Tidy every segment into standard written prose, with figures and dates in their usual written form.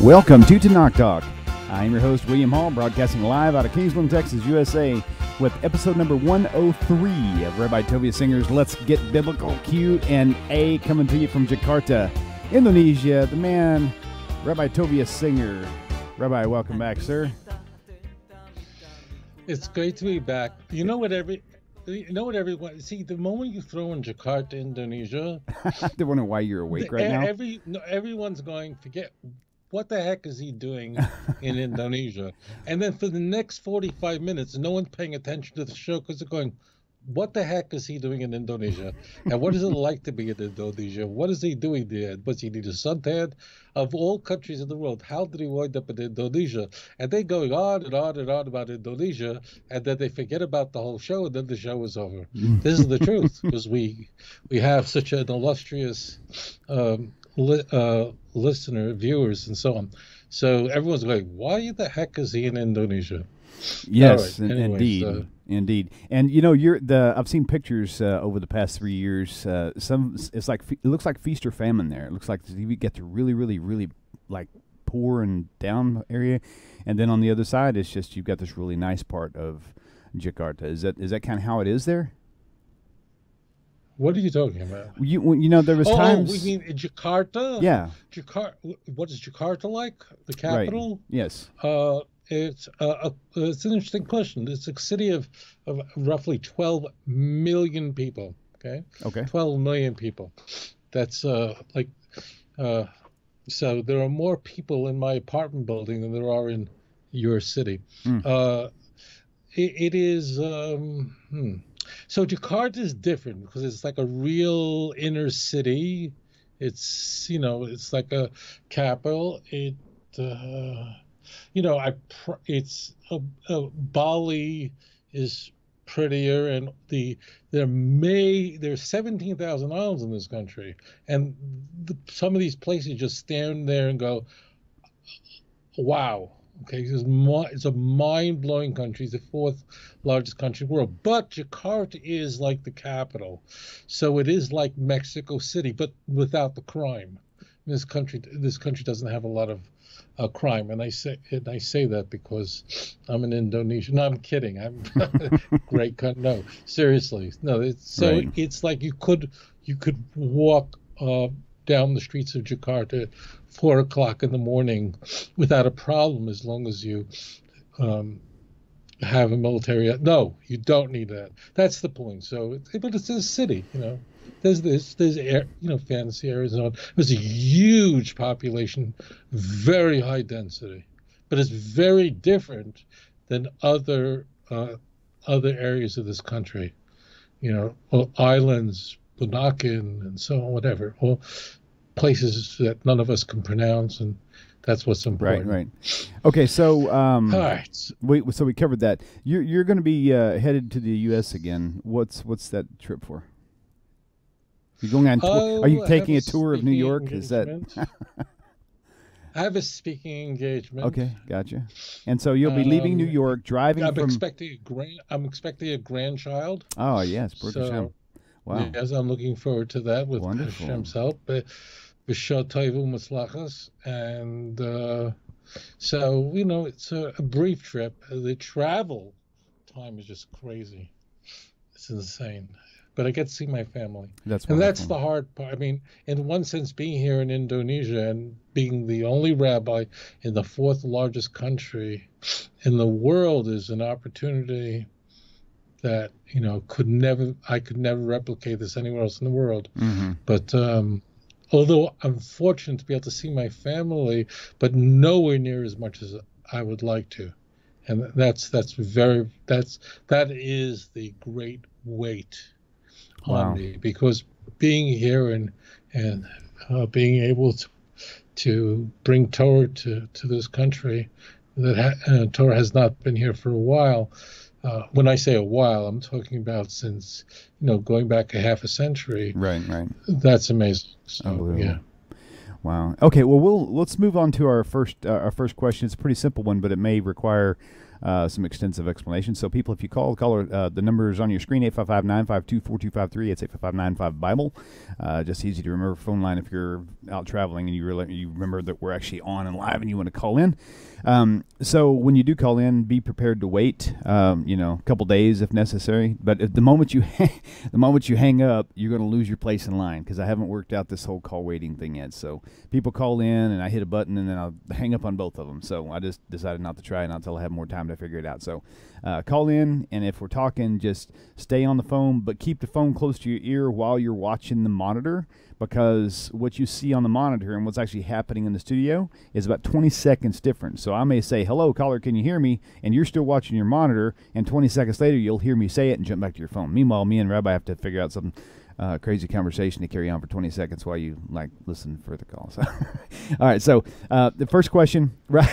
Welcome to TORAH Talk. I'm your host, William Hall, broadcasting live out of Kingsland, Texas, USA, with episode number 103 of Rabbi Tovia Singer's Let's Get Biblical Q&A, coming to you from Jakarta, Indonesia. The man, Rabbi Tovia Singer. Rabbi, welcome back, sir. It's great to be back. You know what everyone see, the moment you throw in Jakarta, Indonesia, They're wondering why you're awake right now. Everyone's going, forget, what the heck is he doing in Indonesia? And then for the next 45 minutes, no one's paying attention to the show because they're going, what the heck is he doing in Indonesia? And what is it like to be in Indonesia? What is he doing there? Does he need a suntan? Of all countries in the world, how did he wind up in Indonesia? And they're going on and on and on about Indonesia, and then they forget about the whole show, and then the show is over. This is the truth, because we have such an illustrious listener, viewers, and so on. So everyone's going, why the heck is he in Indonesia? Yes, right. Anyways, indeed. And you know, I've seen pictures over the past 3 years. It looks like feast or famine there. It looks like you get to really like poor and down area, and then on the other side, it's just you've got this really nice part of Jakarta. Is that kind of how it is there? What are you talking about? You know, there was times. Oh, we mean in Jakarta? Yeah. Jakarta. What is Jakarta like? The capital? Right. Yes. It's an interesting question. It's a city of roughly 12 million people. Okay. 12 million people. That's so there are more people in my apartment building than there are in your city. It is. So Jakarta is different because it's like a real inner city. It's it's like a capital. Bali is prettier, and there's 17,000 islands in this country, and some of these places just stand there and go, wow. Okay, it's a mind-blowing country. It's the fourth largest country in the world. But Jakarta is like the capital. So it is like Mexico City, but without the crime. This country doesn't have a lot of crime. And I say that because I'm an Indonesian. No, I'm kidding. I'm great country. No, seriously. No, it's like you could walk down the streets of Jakarta at 4 o'clock in the morning without a problem, as long as you have a military. No, you don't need that. That's the point. So, but it's a city, There's fancy areas and all. There's a huge population, very high density, but it's very different than other areas of this country. Islands, Bunaken, and so on, whatever. All places that none of us can pronounce, and that's what's important. Right. Okay, so all right. we covered that. You're going to be headed to the U.S. again. What's that trip for? You're going on tour? Are you taking a tour of New York? Is that? I have a speaking engagement. Okay, gotcha. And so you'll be leaving New York, driving I'm from. I'm expecting a grandchild. Oh yes, Hashem. Wow. Yes, I'm looking forward to that with Wonderful. Hashem's help. And so it's a brief trip. The travel time is just crazy. It's insane. But I get to see my family. That's the hard part. I mean, in one sense, being here in Indonesia and being the only rabbi in the fourth largest country in the world is an opportunity that I could never replicate this anywhere else in the world. Mm-hmm. But although I'm fortunate to be able to see my family, but nowhere near as much as I would like to, and that is the great weight on me, because being here and being able to bring Torah to this country, that Torah has not been here for a while. When I say a while, I'm talking about since going back a half a century. Right. That's amazing. So, unbelievable. Yeah. Wow. Okay. Well, let's move on to our first question. It's a pretty simple one, but it may require some extensive explanation. So people, if you call the number is on your screen, 855-952-4253. It's 855-95-BIBLE. Just easy to remember. Phone line if you're out traveling and you remember that we're actually on and live and you want to call in. So when you do call in, be prepared to wait, a couple days if necessary. But at the moment you hang up, you're going to lose your place in line, because I haven't worked out this whole call waiting thing yet. So people call in and I hit a button and then I'll hang up on both of them. So I just decided not to try it until I have more time to figure it out. So call in, and if we're talking, just stay on the phone, but keep the phone close to your ear while you're watching the monitor, because what you see on the monitor and what's actually happening in the studio is about 20 seconds different. So I may say, hello, caller, can you hear me? And you're still watching your monitor, and 20 seconds later, you'll hear me say it and jump back to your phone. Meanwhile, me and Rabbi have to figure out some crazy conversation to carry on for 20 seconds while you listen for the call. So, all right. So the first question, right?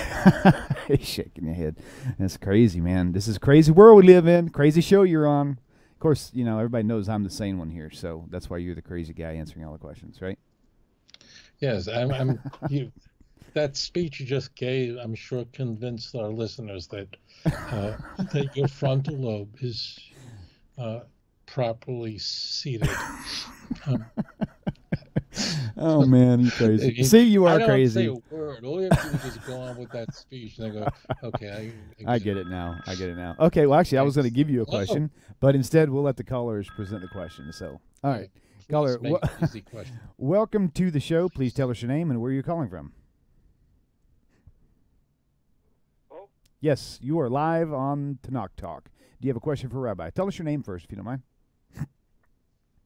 He's shaking your head. That's crazy, man. This is a crazy world we live in. Crazy show you're on. Of course, everybody knows I'm the sane one here, so that's why you're the crazy guy answering all the questions, right? Yes, I'm that speech you just gave, I'm sure, convinced our listeners that that your frontal lobe is properly seated. Oh man, you're crazy. See, you are crazy. I don't say a word. All you have to do is just go on with that speech, and I go, okay, I get it now. Okay, well, actually, I was going to give you a question, but instead, we'll let the callers present the question. So, all right, caller, easy question. Welcome to the show. Please tell us your name and where you're calling from. Oh? Yes, you are live on TORAH Talk. Do you have a question for Rabbi? Tell us your name first, if you don't mind.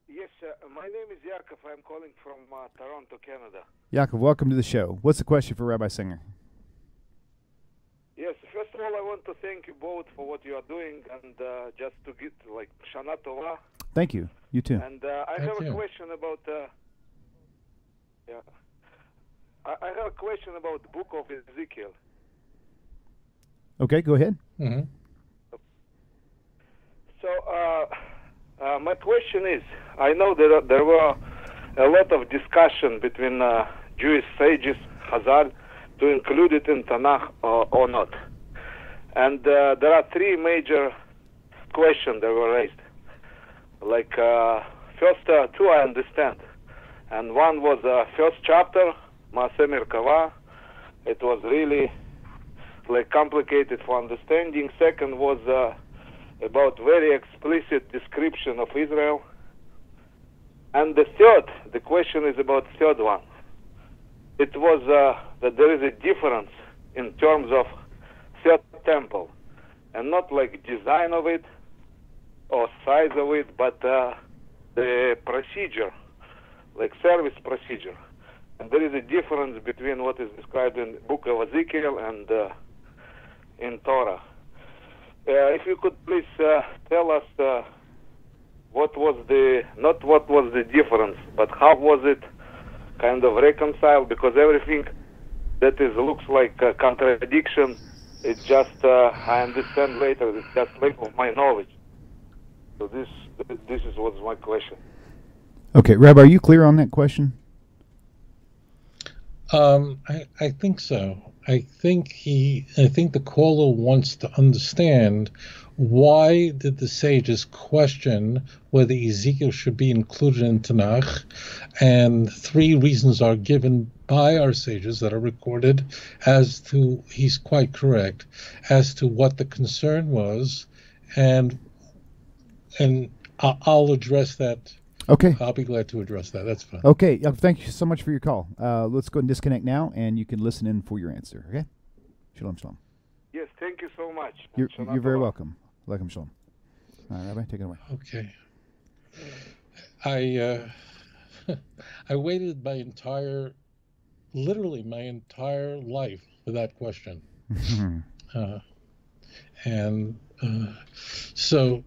Yes, my name is Yaakov. I'm calling from Toronto, Canada. Yaakov, welcome to the show. What's the question for Rabbi Singer? Yes, first of all, I want to thank you both for what you are doing, and just to get, Shana Tova. Thank you. You too. And I have a question about, I have a question about the book of Ezekiel. Okay, go ahead. Mm-hmm. So, my question is, I know that there were a lot of discussion between Jewish sages, Chazal, to include it in Tanakh or not. And there are three major questions that were raised. First two I understand. And one was first chapter, Maaseh Merkava. It was really complicated for understanding. Second was about very explicit description of Israel. And the question is about the third one. It was that there is a difference in terms of third temple, and not design of it or size of it, but the procedure, service procedure. And there is a difference between what is described in the book of Ezekiel and in Torah. If you could please tell us what was the difference, but how was it kind of reconciled? Because everything that looks like a contradiction, it's just I understand later. It's just lack of my knowledge. So this was my question. Okay, Rabbi, are you clear on that question? I think so. I think the caller wants to understand, why did the sages question whether Ezekiel should be included in Tanakh? And three reasons are given by our sages that are recorded as to, he's quite correct, as to what the concern was, and I'll address that. Okay. I'll be glad to address that. That's fine. Okay. Thank you so much for your call. Let's go and disconnect now, and you can listen in for your answer. Okay? Shalom, shalom. Yes, thank you so much. You're very welcome. Welcome, shalom. All right, Rabbi, take it away. Okay. I waited literally my entire life for that question. So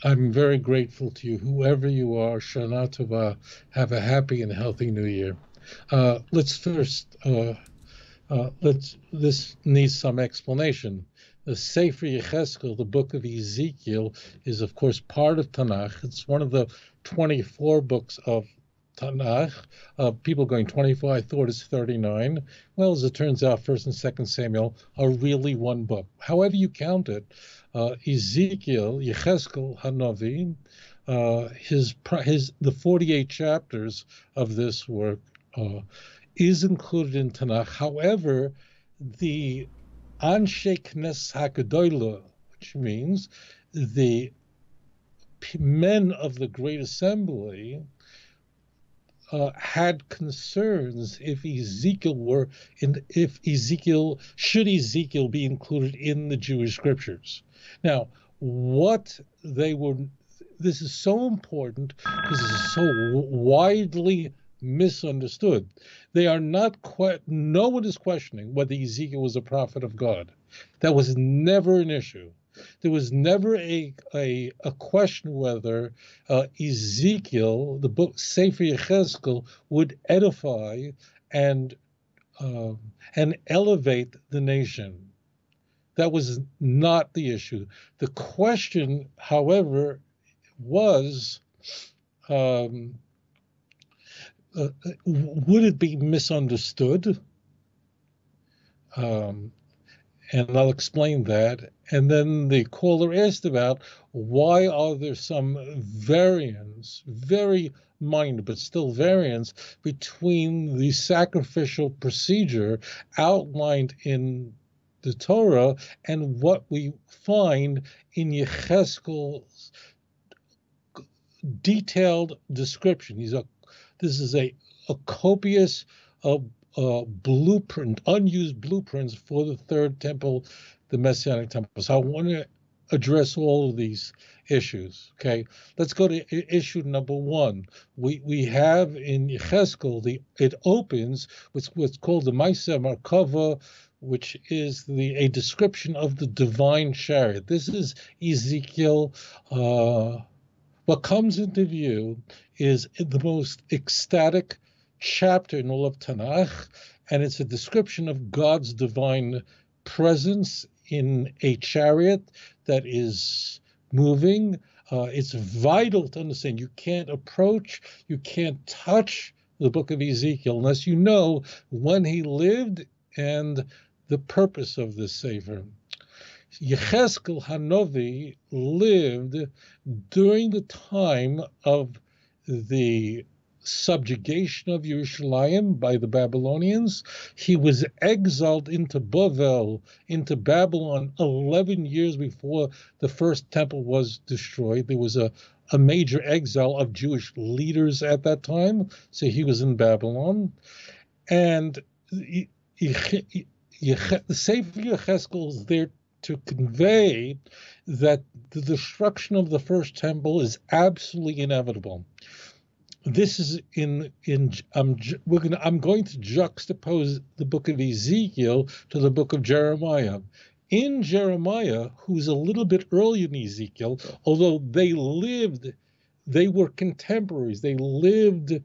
I'm very grateful to you, whoever you are. Shana Tova. Have a happy and healthy New Year. Let's first. This needs some explanation. The Sefer Yechezkel, the book of Ezekiel, is of course part of Tanakh. It's one of the 24 books of Tanakh. People going 25, I thought it's 39. Well, as it turns out, 1st and 2nd Samuel are really one book. However you count it, Ezekiel, Yechezkel Hanavi, the 48 chapters of this work is included in Tanakh. However, the Anshe Knes HaGedolah, which means the men of the Great Assembly, had concerns if Ezekiel should Ezekiel be included in the Jewish scriptures. Now, this is so important because this is so widely misunderstood. They are not no one is questioning whether Ezekiel was a prophet of God. That was never an issue. There was never a question whether Ezekiel, the book Sefer Yechezkel, would edify and elevate the nation. That was not the issue. The question, however, was would it be misunderstood? And I'll explain that. And then the caller asked about why are there some variants, very minor, but still variants, between the sacrificial procedure outlined in the Torah and what we find in Yechezkel's detailed description. This is a copious blueprint, unused blueprints for the third temple, the Messianic temple. So I want to address all of these issues. Okay, let's go to issue number one. We have in Yechezkel, it opens with what's called the Maaseh Merkava, which is a description of the divine chariot. This is Ezekiel. What comes into view is the most ecstatic chapter in all of Tanakh, and it's a description of God's divine presence in a chariot that is moving. It's vital to understand you can't approach, you can't touch the book of Ezekiel unless you know when he lived and the purpose of this Sefer. Yechezkel Hanavi lived during the time of the subjugation of Yerushalayim by the Babylonians. He was exiled into Babylon 11 years before the first temple was destroyed. There was a major exile of Jewish leaders at that time, so he was in Babylon. And the Sefer Yechezkel is there to convey that the destruction of the first temple is absolutely inevitable. This is I'm going to juxtapose the book of Ezekiel to the book of Jeremiah. In Jeremiah, who's a little bit earlier than Ezekiel, although they were contemporaries, they lived,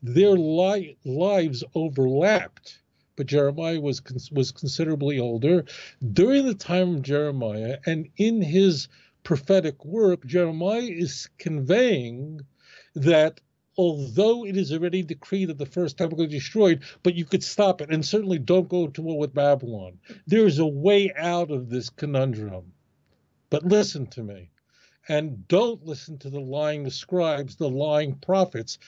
their lives overlapped. But Jeremiah was considerably older. During the time of Jeremiah, and in his prophetic work, Jeremiah is conveying that although it is already decreed that the first temple will be destroyed, but you could stop it, and certainly don't go to war with Babylon. There is a way out of this conundrum. But listen to me, and don't listen to the lying scribes, the lying prophets,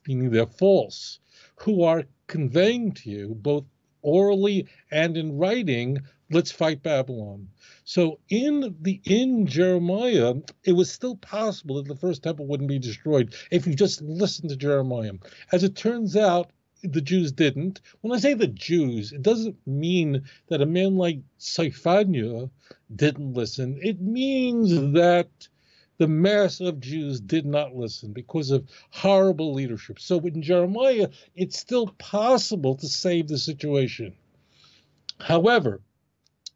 meaning they're false, who are conveying to you, both orally and in writing, let's fight Babylon. So in Jeremiah, it was still possible that the first temple wouldn't be destroyed if you just listened to Jeremiah. As it turns out, the Jews didn't. When I say the Jews, it doesn't mean that a man like Seifania didn't listen. It means that the mass of Jews did not listen because of horrible leadership. So in Jeremiah, it's still possible to save the situation. However,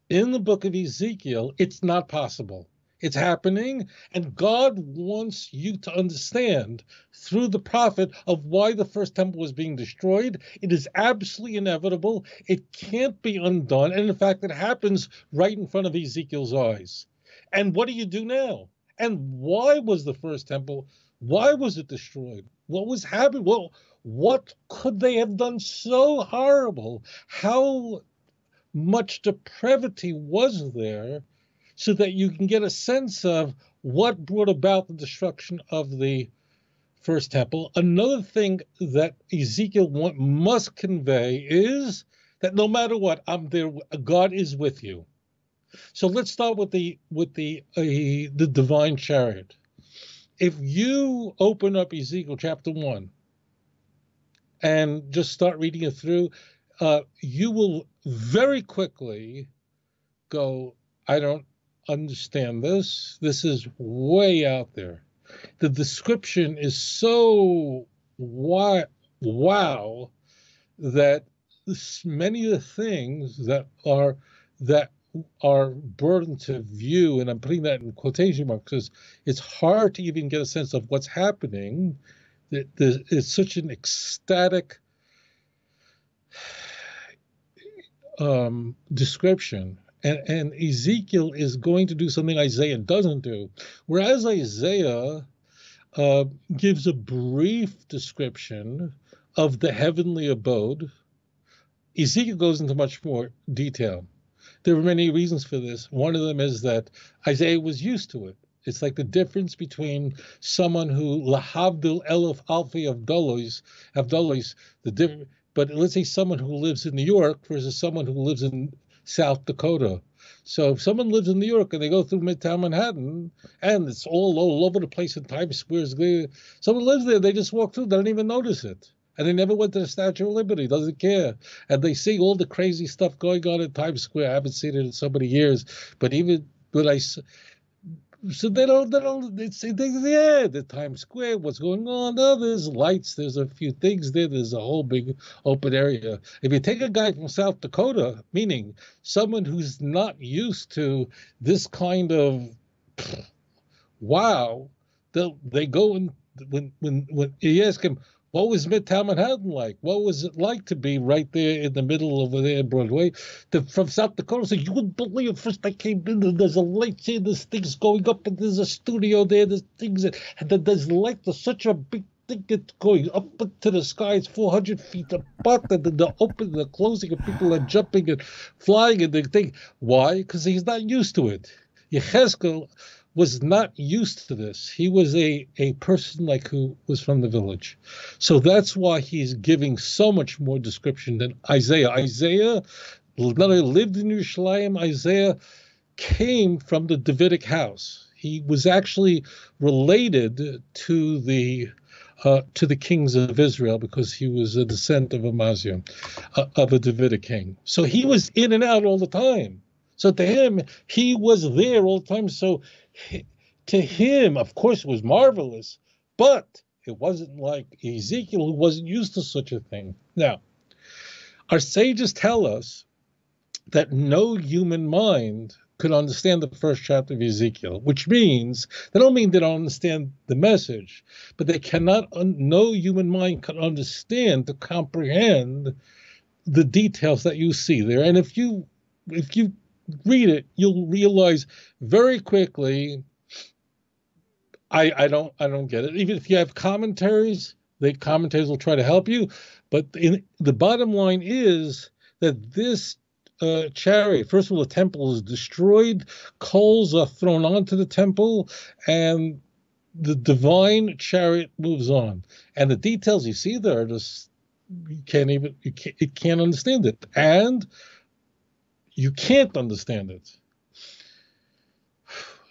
in the book of Ezekiel, it's not possible. It's happening, and God wants you to understand through the prophet of why the first temple was being destroyed. It is absolutely inevitable. It can't be undone, and in fact, it happens right in front of Ezekiel's eyes. And what do you do now? And why was the first temple, why was it destroyed? What was happening? Well, what could they have done so horrible? How much depravity was there, so that you can get a sense of what brought about the destruction of the first temple. Another thing that Ezekiel must convey is that no matter what, I'm there. God is with you. So let's start with the divine chariot. If you open up Ezekiel chapter 1 and just start reading it through, you will very quickly go, I don't understand this. This is way out there. The description is so wow that many of the things that are brought into view, and I'm putting that in quotation marks because it's hard to even get a sense of what's happening. It's such an ecstatic description. And Ezekiel is going to do something Isaiah doesn't do. Whereas Isaiah gives a brief description of the heavenly abode, Ezekiel goes into much more detail. There are many reasons for this. One of them is that Isaiah was used to it. It's like the difference between someone who lahavdil elef alfi avdolos, but let's say someone who lives in New York versus someone who lives in South Dakota. So if someone lives in New York and they go through Midtown Manhattan and it's all over the place in Times Square, someone lives there, they just walk through, they don't even notice it. And they never went to the Statue of Liberty, doesn't care. And they see all the crazy stuff going on in Times Square. I haven't seen it in so many years, but even when so they say, yeah, the Times Square, what's going on? Oh, there's lights, there's a few things there, there's a whole big open area. If you take a guy from South Dakota, meaning someone who's not used to this kind of wow, they go and when you ask him, what was Midtown Manhattan like? What was it like to be right there in the middle over there in Broadway? From South Dakota, so you wouldn't believe first I came in, and there's a light here, there's things going up, and there's a studio there, there's things, and there's light, there's such a big thing that's going up into the sky, it's 400 feet apart, and then the opening, the closing, and people are jumping and flying, and they think, why? Because he's not used to it. Yechezkel was not used to this. He was a person like who was from the village. So that's why he's giving so much more description than Isaiah. Isaiah not only lived in Yerushalayim, Isaiah came from the Davidic house. He was actually related to the kings of Israel because he was a descendant of Amaziah, of a Davidic king. So he was in and out all the time. So to him, he was there all the time. So to him, of course, it was marvelous, but it wasn't like Ezekiel, who wasn't used to such a thing. Now, our sages tell us that no human mind could understand the first chapter of Ezekiel, which means they don't mean they don't understand the message, but they cannot, no human mind can understand to comprehend the details that you see there. And if you read it, you'll realize very quickly, I don't get it. Even if you have commentaries, the commentaries will try to help you. But the bottom line is that this chariot, first of all, the temple is destroyed, coals are thrown onto the temple, and the divine chariot moves on. And the details you see there are just, you can't understand it. And you can't understand it.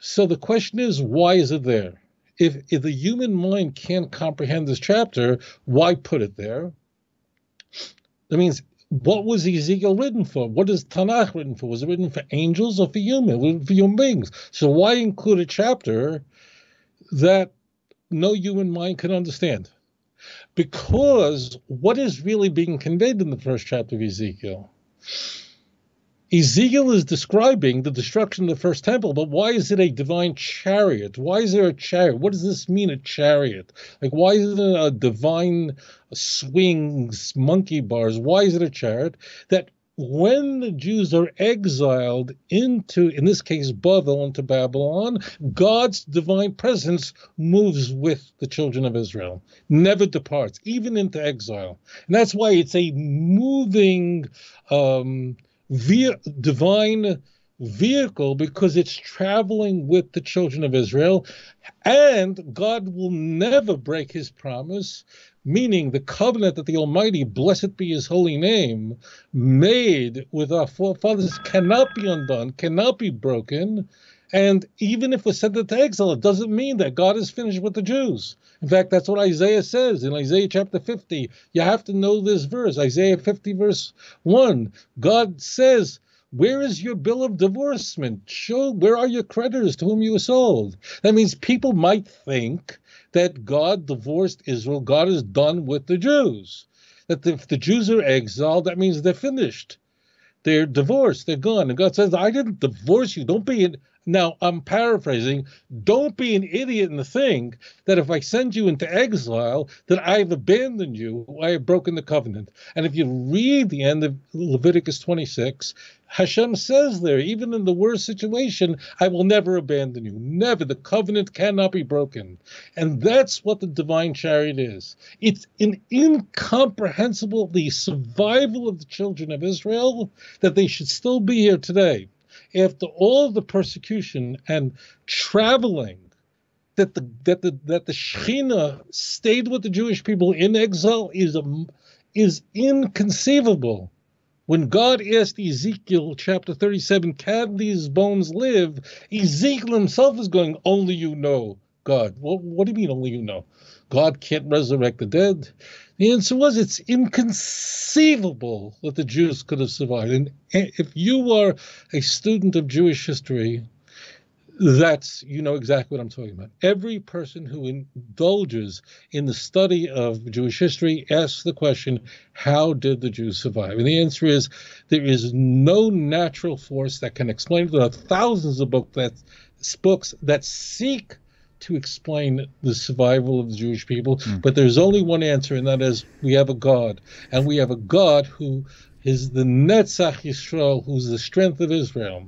So the question is, why is it there? If the human mind can't comprehend this chapter, why put it there? That means, what was Ezekiel written for? What is Tanakh written for? Was it written for angels or for humans? Was it for human beings? So why include a chapter that no human mind can understand? Because what is really being conveyed in the first chapter of Ezekiel? Ezekiel is describing the destruction of the first temple, but why is it a divine chariot? Why is there a chariot? What does this mean, a chariot? Like, why is it a divine swings, monkey bars? Why is it a chariot? That when the Jews are exiled into, in this case, Bavel, into Babylon, God's divine presence moves with the children of Israel, never departs, even into exile. And that's why it's a moving divine vehicle, because it's traveling with the children of Israel, and God will never break his promise, meaning the covenant that the Almighty, blessed be his holy name, made with our forefathers cannot be undone, cannot be broken. And even if we're sent into exile, it doesn't mean that God is finished with the Jews. In fact, that's what Isaiah says in Isaiah chapter 50. You have to know this verse, Isaiah 50 verse 1. God says, where is your bill of divorcement? Show, where are your creditors to whom you were sold? That means people might think that God divorced Israel. God is done with the Jews. That if the Jews are exiled, that means they're finished. They're divorced. They're gone. And God says, I didn't divorce you. Don't be Now, I'm paraphrasing. Don't be an idiot and think that if I send you into exile, that I've abandoned you, I have broken the covenant. And if you read the end of Leviticus 26, Hashem says there, even in the worst situation, I will never abandon you. Never. The covenant cannot be broken. And that's what the divine chariot is. It's an incomprehensible, the survival of the children of Israel, that they should still be here today. After all of the persecution and traveling, that the Shekhinah stayed with the Jewish people in exile is inconceivable. When God asked Ezekiel chapter 37, can these bones live? Ezekiel himself is going, only you know, God. Well, what do you mean only you know? God can't resurrect the dead. The answer was, it's inconceivable that the Jews could have survived. And if you are a student of Jewish history, you know exactly what I'm talking about. Every person who indulges in the study of Jewish history asks the question, how did the Jews survive? And the answer is, there is no natural force that can explain it. There are thousands of books that seek to explain the survival of the Jewish people, but there's only one answer, and that is, we have a God, and we have a God who is the Netzach Yisrael, who's the strength of Israel.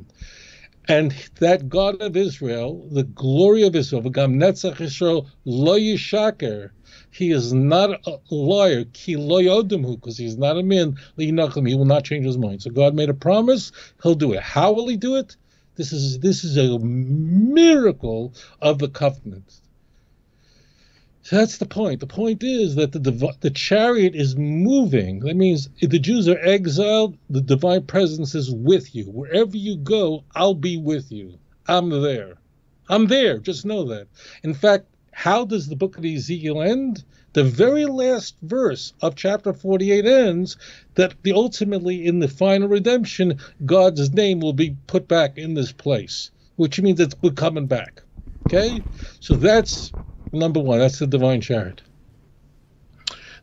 And that God of Israel, the glory of Israel, V'gam Netzach Yisrael lo yishaker, he is not a liar, ki lo yodimhu, because he's not a man, he will not change his mind. So God made a promise, he'll do it. How will he do it? This is a miracle of the covenant. So that's the point. The point is that the chariot is moving. That means if the Jews are exiled, the divine presence is with you. Wherever you go, I'll be with you. I'm there. I'm there. Just know that. In fact, how does the book of Ezekiel end? The very last verse of chapter 48 ends that ultimately in the final redemption, God's name will be put back in this place, which means we're coming back. Okay? So that's number one. That's the divine chariot.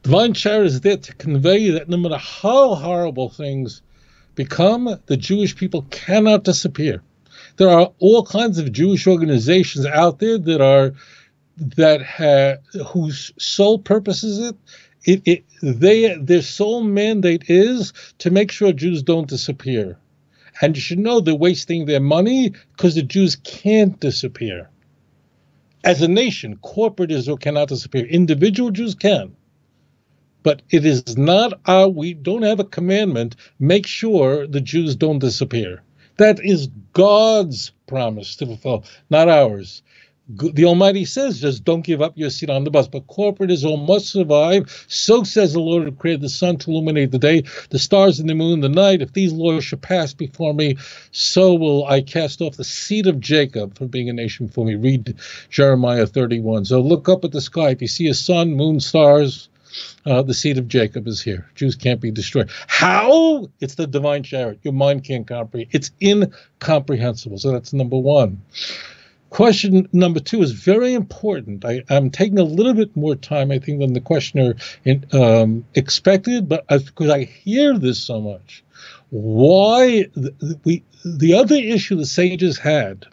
Divine chariot is there to convey that no matter how horrible things become, the Jewish people cannot disappear. There are all kinds of Jewish organizations out there whose sole purpose is their sole mandate is to make sure Jews don't disappear. And you should know they're wasting their money because the Jews can't disappear. As a nation, corporate Israel cannot disappear. Individual Jews can. But it is not we don't have a commandment, make sure the Jews don't disappear. That is God's promise to fulfill, not ours. The Almighty says, just don't give up your seat on the bus. But corporate Israel must survive. So says the Lord who created the sun to illuminate the day, the stars and the moon, the night. If these laws should pass before me, so will I cast off the seed of Jacob from being a nation before me. Read Jeremiah 31. So look up at the sky. If you see a sun, moon, stars, the seed of Jacob is here. Jews can't be destroyed. How? It's the divine chariot. Your mind can't comprehend. It's incomprehensible. So that's number one. Question number two is very important. I'm taking a little bit more time, I think, than the questioner expected, but because I hear this so much. Why the other issue the sages had,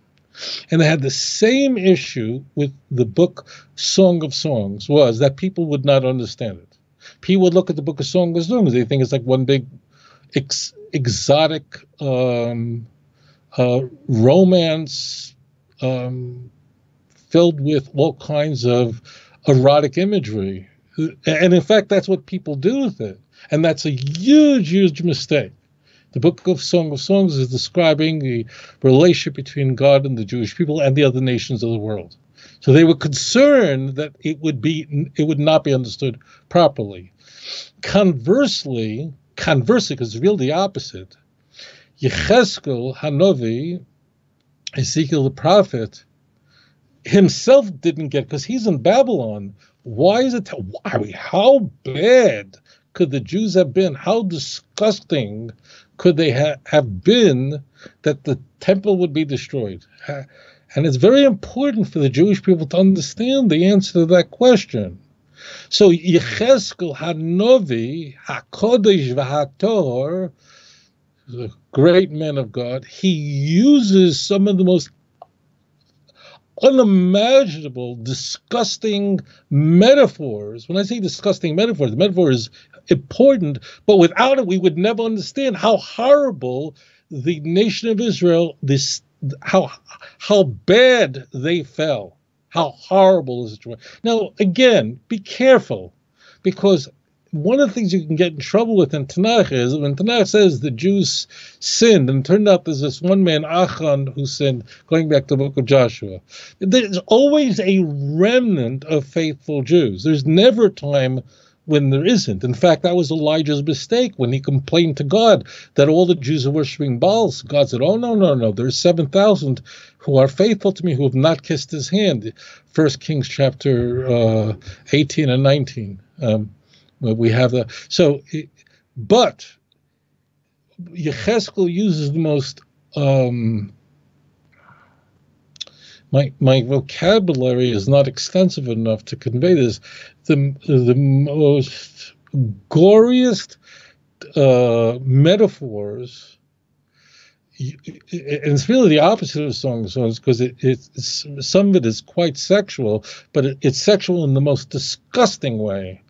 and they had the same issue with the book Song of Songs, was that people would not understand it. People would look at the book of Song of Songs, they think it's like one big exotic romance filled with all kinds of erotic imagery. And in fact, that's what people do with it. And that's a huge, huge mistake. The book of Song of Songs is describing the relationship between God and the Jewish people and the other nations of the world. So they were concerned that it would not be understood properly. Conversely, because it's really the opposite, Yechezkel Hanovi, Ezekiel the prophet, himself didn't get, because he's in Babylon. Why is it? How bad could the Jews have been? How disgusting could they have been that the temple would be destroyed? And it's very important for the Jewish people to understand the answer to that question. So Yechezkel Hanovi, HaKodesh v'HaTor, the great man of God, he uses some of the most unimaginable, disgusting metaphors. When I say disgusting metaphors, the metaphor is important, but without it, we would never understand how horrible the nation of Israel, how bad they fell, how horrible the situation. Now, again, be careful, because one of the things you can get in trouble with in Tanakh is when Tanakh says the Jews sinned, and it turned out there's this one man, Achan, who sinned, going back to the book of Joshua. There's always a remnant of faithful Jews. There's never a time when there isn't. In fact, that was Elijah's mistake when he complained to God that all the Jews are worshiping Baals. God said, oh, no, there's 7,000 who are faithful to me who have not kissed his hand. 1 Kings chapter 18 and 19. We have that. So, but Yechezkel uses the most, my vocabulary is not extensive enough to convey this, the most goriest metaphors, and it's really the opposite of Song of Songs, because it's some of it is quite sexual, but it's sexual in the most disgusting way.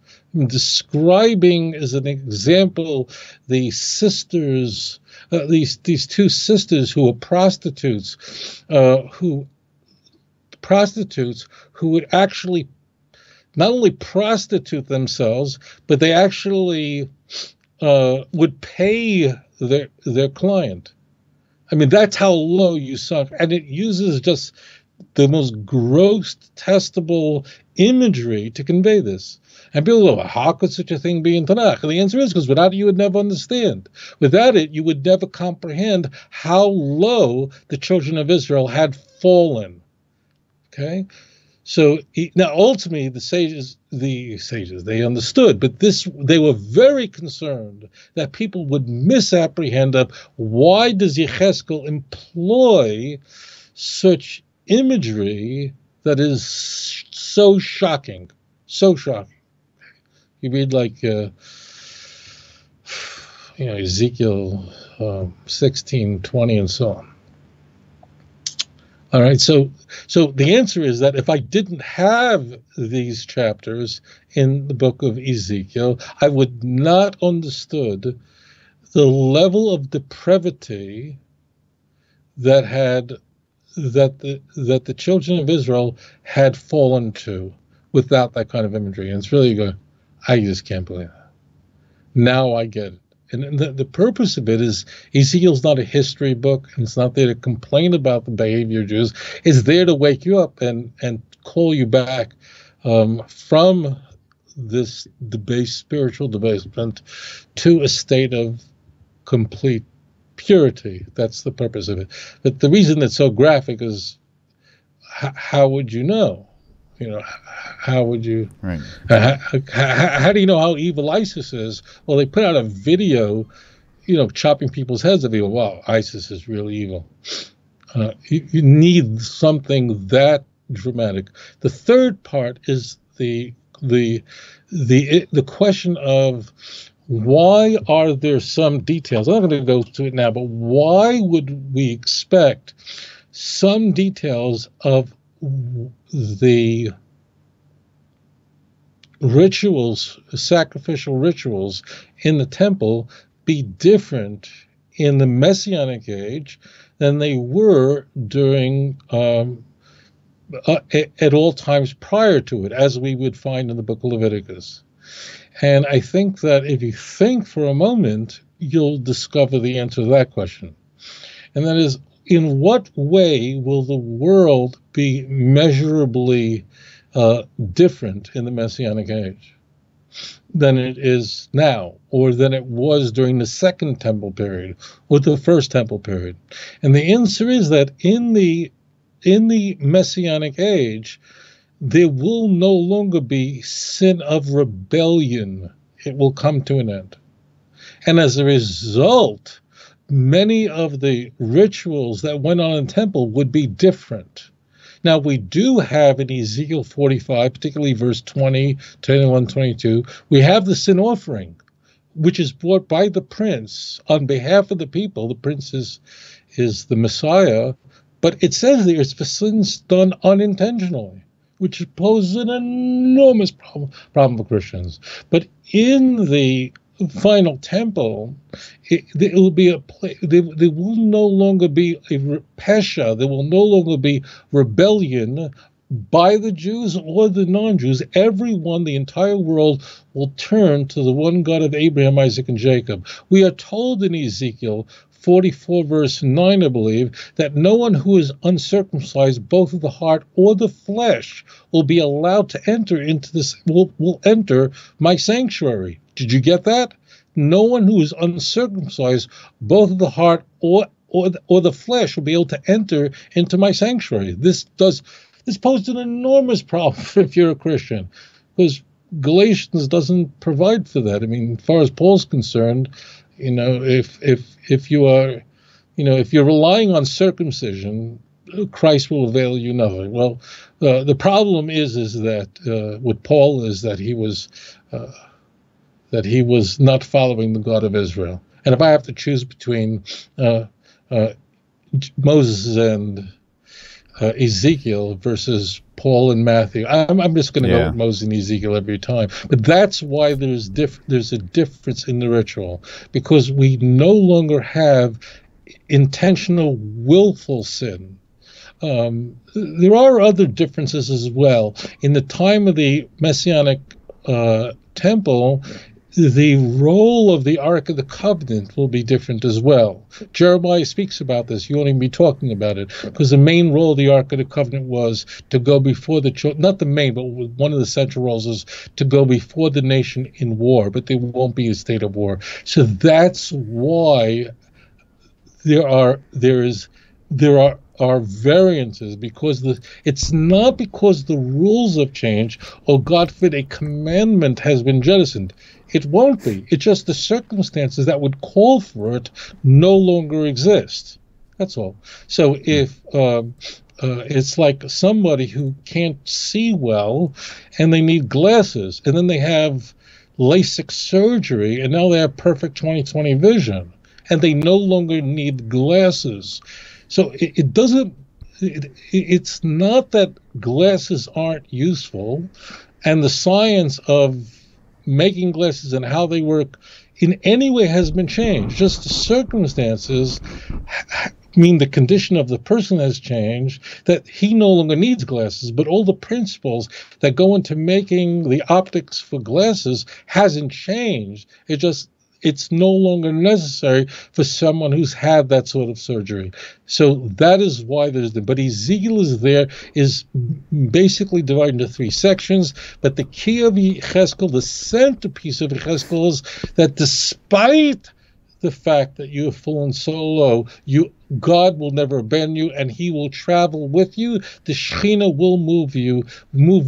Describing as an example the sisters, these two sisters who were prostitutes, who would actually not only prostitute themselves, but they actually would pay their client. I mean, that's how low you sunk, and it uses just the most gross, detestable imagery to convey this. And people go, how could such a thing be in Tanakh? And the answer is because without it, you would never understand. Without it, you would never comprehend how low the children of Israel had fallen. Okay? So now ultimately the sages, they understood, but they were very concerned that people would misapprehend of why does Yechezkel employ such imagery that is so shocking, so shocking. You read like, Ezekiel 16, 20, and so on. All right, so the answer is that if I didn't have these chapters in the book of Ezekiel, I would not understood the level of depravity that the children of Israel had fallen to without that kind of imagery. And it's really good. I just can't believe it. Now I get it. And the purpose of it is Ezekiel's not a history book, and it's not there to complain about the behavior of Jews. It's there to wake you up and call you back from this spiritual debasement to a state of complete purity. That's the purpose of it. But the reason it's so graphic is how would you know? How would you? Right. How do you know how evil ISIS is? Well, they put out a video, chopping people's heads off. You go, wow, ISIS is really evil. You need something that dramatic. The third part is the question of why are there some details? I'm not going to go to it now, but why would we expect some details of the rituals, sacrificial rituals in the temple be different in the Messianic age than they were during at all times prior to it, as we would find in the book of Leviticus. And I think that if you think for a moment, you'll discover the answer to that question. And that is, in what way will the world be measurably different in the Messianic age than it is now, or than it was during the Second Temple period or the First Temple period? And the answer is that in the Messianic age, there will no longer be sin of rebellion. It will come to an end. And as a result, many of the rituals that went on in the temple would be different. Now, we do have in Ezekiel 45, particularly verse 20, 21, 22, we have the sin offering, which is brought by the prince on behalf of the people. The prince is the Messiah, but it says there it's for sins done unintentionally, which poses an enormous problem for Christians. But in the final temple, there will no longer be a pesha. There will no longer be rebellion by the Jews or the non-Jews. Everyone, the entire world, will turn to the one God of Abraham, Isaac, and Jacob. We are told in Ezekiel 44 verse 9, I believe, that no one who is uncircumcised, both of the heart or the flesh, will be allowed to enter into this, will enter my sanctuary. Did you get that? No one who is uncircumcised, both of the heart or the flesh, will be able to enter into my sanctuary. This poses an enormous problem if you're a Christian, because Galatians doesn't provide for that. I mean, as far as Paul's concerned, if you are, if you're relying on circumcision, Christ will avail you nothing. Well, the problem is that with Paul is that he was not following the God of Israel. And if I have to choose between Moses and Ezekiel versus Paul and Matthew, I'm just going to go with Moses and Ezekiel every time. But that's why there's a difference in the ritual, because we no longer have intentional, willful sin. There are other differences as well. In the time of the Messianic temple, the role of the Ark of the Covenant will be different as well. Jeremiah speaks about this. You won't even be talking about it, because the main role of the Ark of the Covenant was to go before the children, not the main, but one of the central roles is to go before the nation in war, but there won't be a state of war. So that's why there are variances, because it's not because the rules have changed or, God forbid, a commandment has been jettisoned. It won't be. It's just the circumstances that would call for it no longer exist. That's all. So if it's like somebody who can't see well and they need glasses, and then they have LASIK surgery and now they have perfect 20/20 vision and they no longer need glasses. So it's not that glasses aren't useful, and the science of making glasses and how they work in any way has been changed. Just the circumstances mean the condition of the person has changed, that he no longer needs glasses, but all the principles that go into making the optics for glasses hasn't changed. It's no longer necessary for someone who's had that sort of surgery. So that is why but Ezekiel is basically divided into three sections. But the key of Yechezkel, the centerpiece of Yechezkel, is that despite the fact that you have fallen so low, God will never abandon you, and he will travel with you. The Shekhinah will move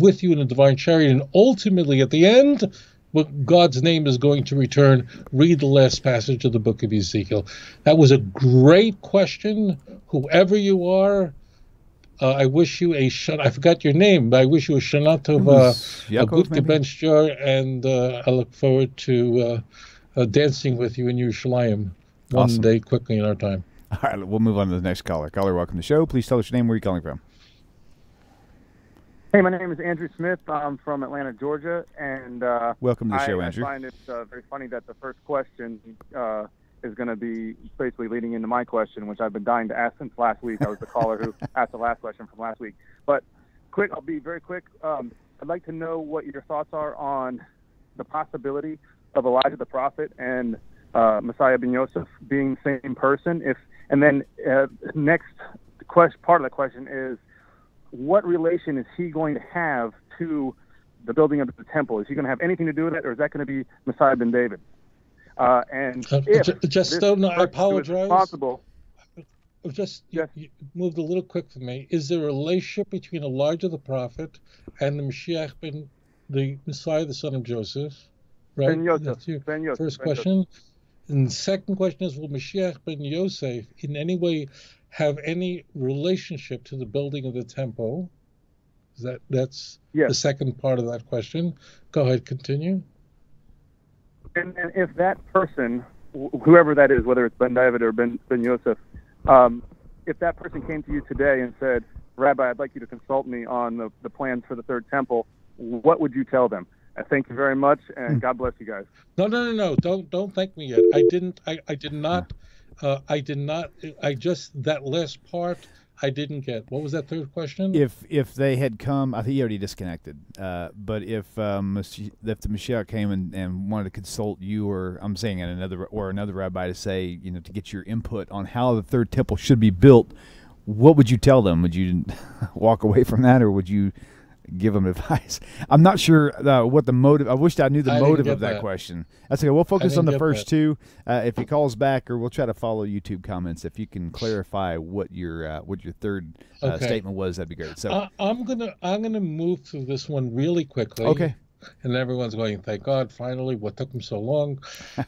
with you in a divine chariot, and ultimately at the end, but God's name is going to return. Read the last passage of the book of Ezekiel. That was a great question. Whoever you are, I wish you I forgot your name, but I wish you a Shana Tova, a Gutta Benchjar, and I look forward to dancing with you in Yerushalayim one day quickly in our time. All right, we'll move on to the next caller. Caller, welcome to the show. Please tell us your name, where you're calling from. Hey, my name is Andrew Smith. I'm from Atlanta, Georgia, and welcome to the show, Andrew. I find it very funny that the first question is going to be basically leading into my question, which I've been dying to ask since last week. I was the caller who asked the last question from last week. But I'll be very quick. I'd like to know what your thoughts are on the possibility of Elijah the prophet and Messiah ben Yosef being the same person. Next part of the question is, what relation is he going to have to the building of the temple? Is he going to have anything to do with it, or is that going to be Messiah ben David? I apologize. Possible. You moved a little quick for me. Is there a relationship between Elijah the prophet and the Messiah, the son of Joseph? Right? Ben Yosef. That's your Ben Yosef. first Ben question. Yosef. And the second question is, will Mashiach ben Yosef in any way have any relationship to the building of the temple? That's yes. The second part of that question. Go ahead, continue. And if that person, whoever that is, whether it's Ben David or Ben Yosef, if that person came to you today and said, Rabbi, I'd like you to consult me on the plans for the third temple, what would you tell them? Thank you very much, and God bless you guys. No. Don't thank me yet. I did not. That last part I didn't get. What was that third question? If they had come, I think he already disconnected. But if the Mashiach came and wanted to consult you, or I'm saying another rabbi to say, to get your input on how the third temple should be built, what would you tell them? Would you walk away from that, or would you give them advice? I'm not sure what the motive. I wish I knew the motive of that question. That's okay. We'll focus on the first two. If he calls back, or we'll try to follow YouTube comments. If you can clarify what your third statement was, that'd be great. So I'm gonna move through this one really quickly. Okay. And everyone's going, thank God, finally, what took him so long?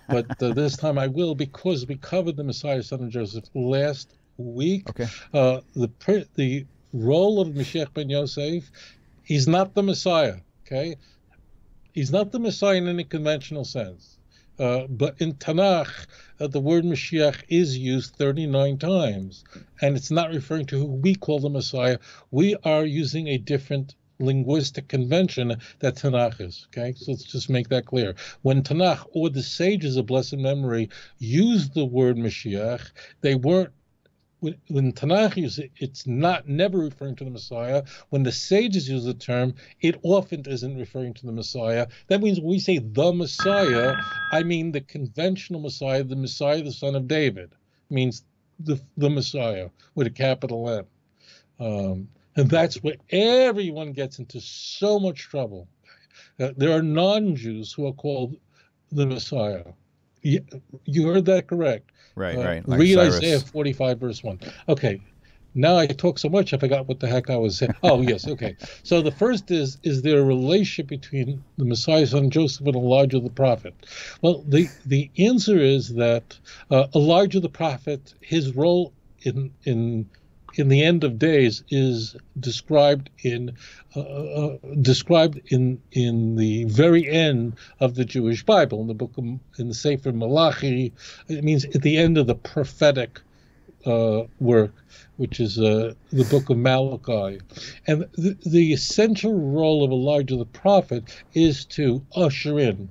But this time I will, because we covered the Messiah, son of Joseph, last week. Okay. The role of Mashiach ben Yosef, he's not the Messiah, okay? He's not the Messiah in any conventional sense. But in Tanakh, the word Mashiach is used 39 times, and it's not referring to who we call the Messiah. We are using a different linguistic convention that Tanakh is, okay? So let's just make that clear. When Tanakh or the sages of blessed memory used the word Mashiach, they weren't, when Tanakh uses it, it's never referring to the Messiah. When the sages use the term, it often isn't referring to the Messiah. That means when we say the Messiah, I mean the conventional Messiah, the son of David. It means the Messiah with a capital M. And that's where everyone gets into so much trouble. There are non-Jews who are called the Messiah. You heard that correct. Right. Like read Cyrus. Isaiah 45, verse 1. Okay. Now I talk so much, I forgot what the heck I was saying. Oh, yes, okay. So the first is there a relationship between the Messiah, son of Joseph, and Elijah the prophet? Well, the answer is that Elijah the prophet, his role in the end of days is described in the very end of the Jewish Bible, in the Sefer Malachi. It means at the end of the prophetic work, which is the book of Malachi. And the essential role of Elijah the prophet is to usher in.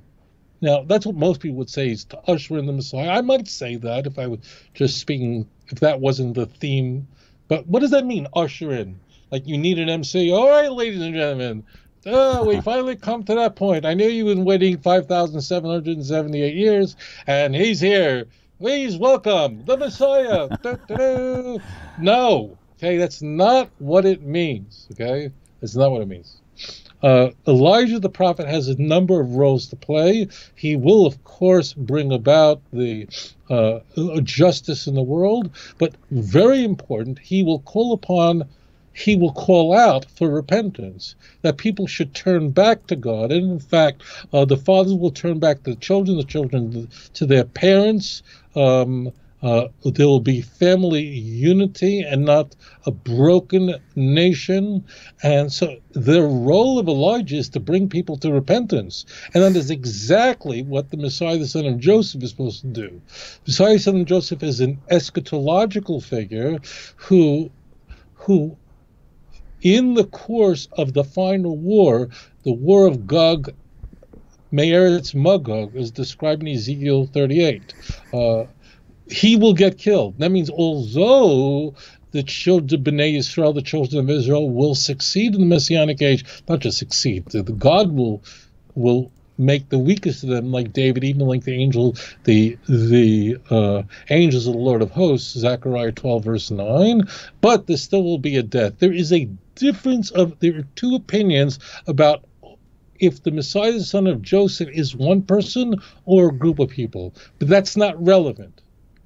Now, that's what most people would say, is to usher in the Messiah. I might say that if I was just speaking, if that wasn't the theme. But what does that mean, usher in? Like you need an MC? All right, ladies and gentlemen, we finally come to that point. I knew you've been waiting 5,778 years, and he's here. Please welcome the Messiah. No, okay, that's not what it means, okay? That's not what it means. Elijah the prophet has a number of roles to play. He will, of course, bring about the justice in the world, but very important, he will call out for repentance, that people should turn back to God. And in fact, the fathers will turn back to the children to their parents. There will be family unity and not a broken nation. And so the role of Elijah is to bring people to repentance. And that is exactly what the Messiah, the son of Joseph, is supposed to do. Messiah, son of Joseph, is an eschatological figure who in the course of the final war, the war of Gog, Me'eretz Magog, is described in Ezekiel 38. he will get killed. That means although the children of Bnei Yisrael, the children of Israel, will succeed in the Messianic age, not just succeed, God will make the weakest of them, like David, even like the angels of the Lord of hosts, Zechariah 12 verse 9. But there still will be a death. There is a difference there are two opinions about if the Messiah, the son of Joseph, is one person or a group of people. But that's not relevant.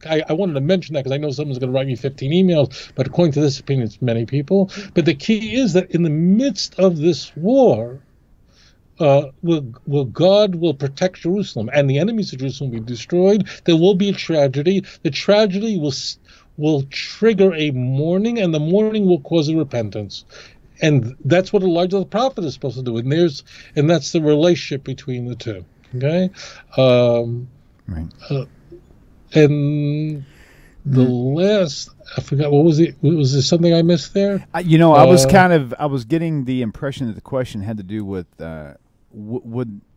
I wanted to mention that because I know someone's going to write me 15 emails, but according to this opinion, it's many people. But the key is that in the midst of this war, God will protect Jerusalem, and the enemies of Jerusalem will be destroyed. There will be a tragedy. The tragedy will trigger a mourning, and the mourning will cause a repentance. And that's what Elijah the prophet is supposed to do. And that's the relationship between the two. Okay? Right. And the last, I forgot, what was it? Was there something I missed there? I was getting the impression that the question had to do with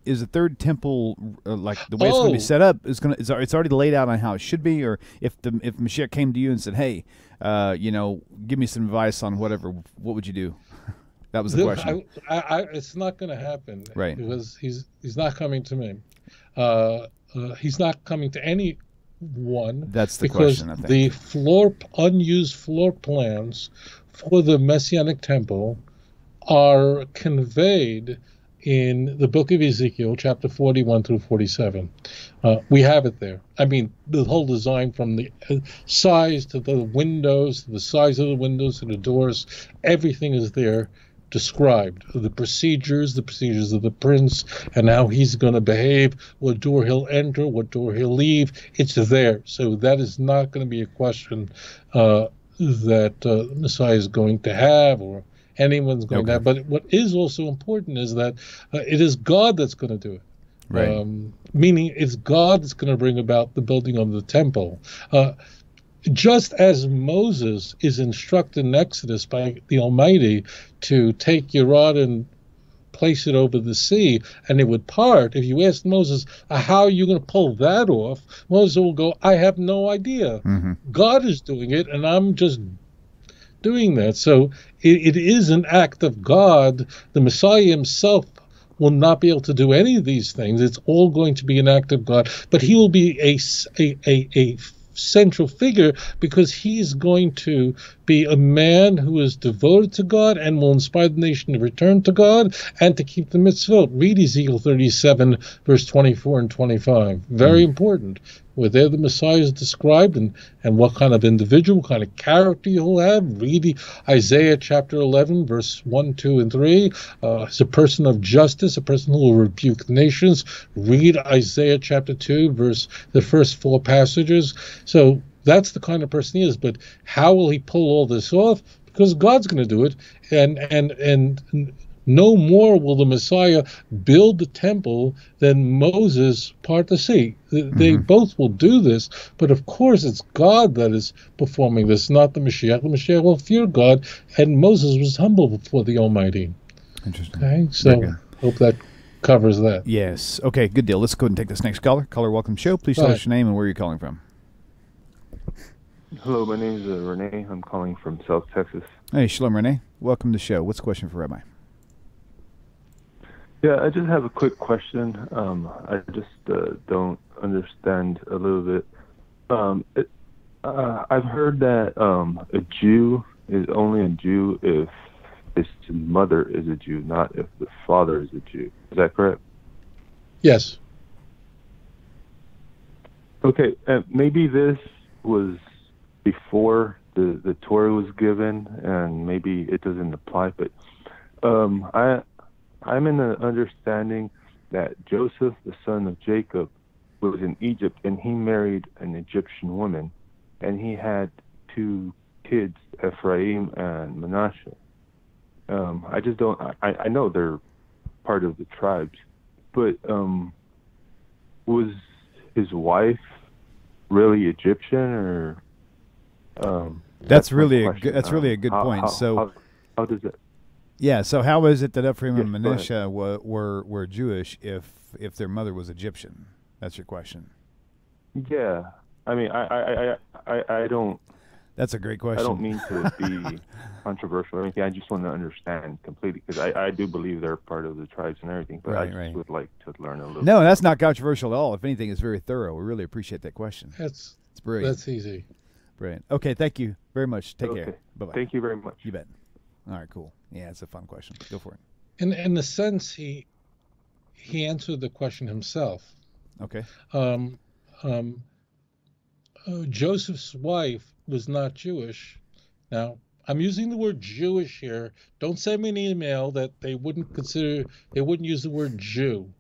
is the third temple like the way it's going to be set up it's already laid out on how it should be, or if Mashiach came to you and said, hey, give me some advice on whatever, what would you do? That was the question. It's not going to happen, right? Because he's not coming to me. He's not coming to anyone. That's the question, I think. The unused floor plans for the Messianic temple are conveyed in the book of Ezekiel, chapter 41 through 47. We have it there. I mean, the whole design from the size to the windows, to the size of the windows, to the doors, everything is there described. The procedures of the prince, and how he's going to behave, what door he'll enter, what door he'll leave. It's there. So that is not going to be a question that Messiah is going to have, or anyone's going to have. But what is also important is that it is God that's going to do it. Right. Meaning it's God that's going to bring about the building of the temple. Just as Moses is instructed in Exodus by the Almighty to take your rod and place it over the sea and it would part. If you ask Moses, how are you going to pull that off? Moses will go, I have no idea. Mm-hmm. God is doing it, and I'm just doing that. So it is an act of God. The Messiah himself will not be able to do any of these things. It's all going to be an act of God, but he will be a central figure, because he's going to be a man who is devoted to God and will inspire the nation to return to God and to keep the mitzvot. Read Ezekiel 37, verse 24 and 25. Very important. Where there the Messiah is described, and what kind of individual, what kind of character he'll have. Read Isaiah chapter 11, verse 1, 2, and 3. He's a person of justice, a person who will rebuke nations. Read Isaiah chapter 2, the first 4 passages. So that's the kind of person he is. But how will he pull all this off? Because God's going to do it, and no more will the Messiah build the temple than Moses part the sea. They both will do this, but of course it's God that is performing this, not the Mashiach. The Mashiach will fear God, and Moses was humble before the Almighty. Interesting. Okay, so hope that covers that. Yes. Okay, good deal. Let's go ahead and take this next caller. Caller, welcome to the show. Please tell us your name and where you're calling from. Hello, my name is Renee. I'm calling from South Texas. Hey, shalom, Renee. Welcome to the show. What's the question for Rabbi? Yeah, I just have a quick question. I just don't understand a little bit. I've heard that a Jew is only a Jew if his mother is a Jew, not if the father is a Jew. Is that correct? Yes. Okay, maybe this was before the Torah was given, and maybe it doesn't apply, but I'm in the understanding that Joseph, the son of Jacob, was in Egypt, and he married an Egyptian woman, and he had 2 kids, Ephraim and Manasseh. I just don't. I know they're part of the tribes, but was his wife really Egyptian, or? That's really a good point. How does it? Yeah, so how is it that Ephraim and Manasseh were Jewish if their mother was Egyptian? That's your question. Yeah, I mean, I don't. That's a great question. I don't mean to be controversial or anything. I just want to understand completely, because I do believe they're part of the tribes and everything, but I just would like to learn a little. No, that's not controversial at all. If anything, it's very thorough. We really appreciate that question. It's brilliant. That's easy. Brilliant. Okay, thank you very much. Take care. Bye-bye. Thank you very much. You bet. All right, cool. Yeah, it's a fun question. Go for it. In the sense, he answered the question himself. Okay. Joseph's wife was not Jewish. Now, I'm using the word Jewish here. Don't send me an email that they wouldn't use the word Jew.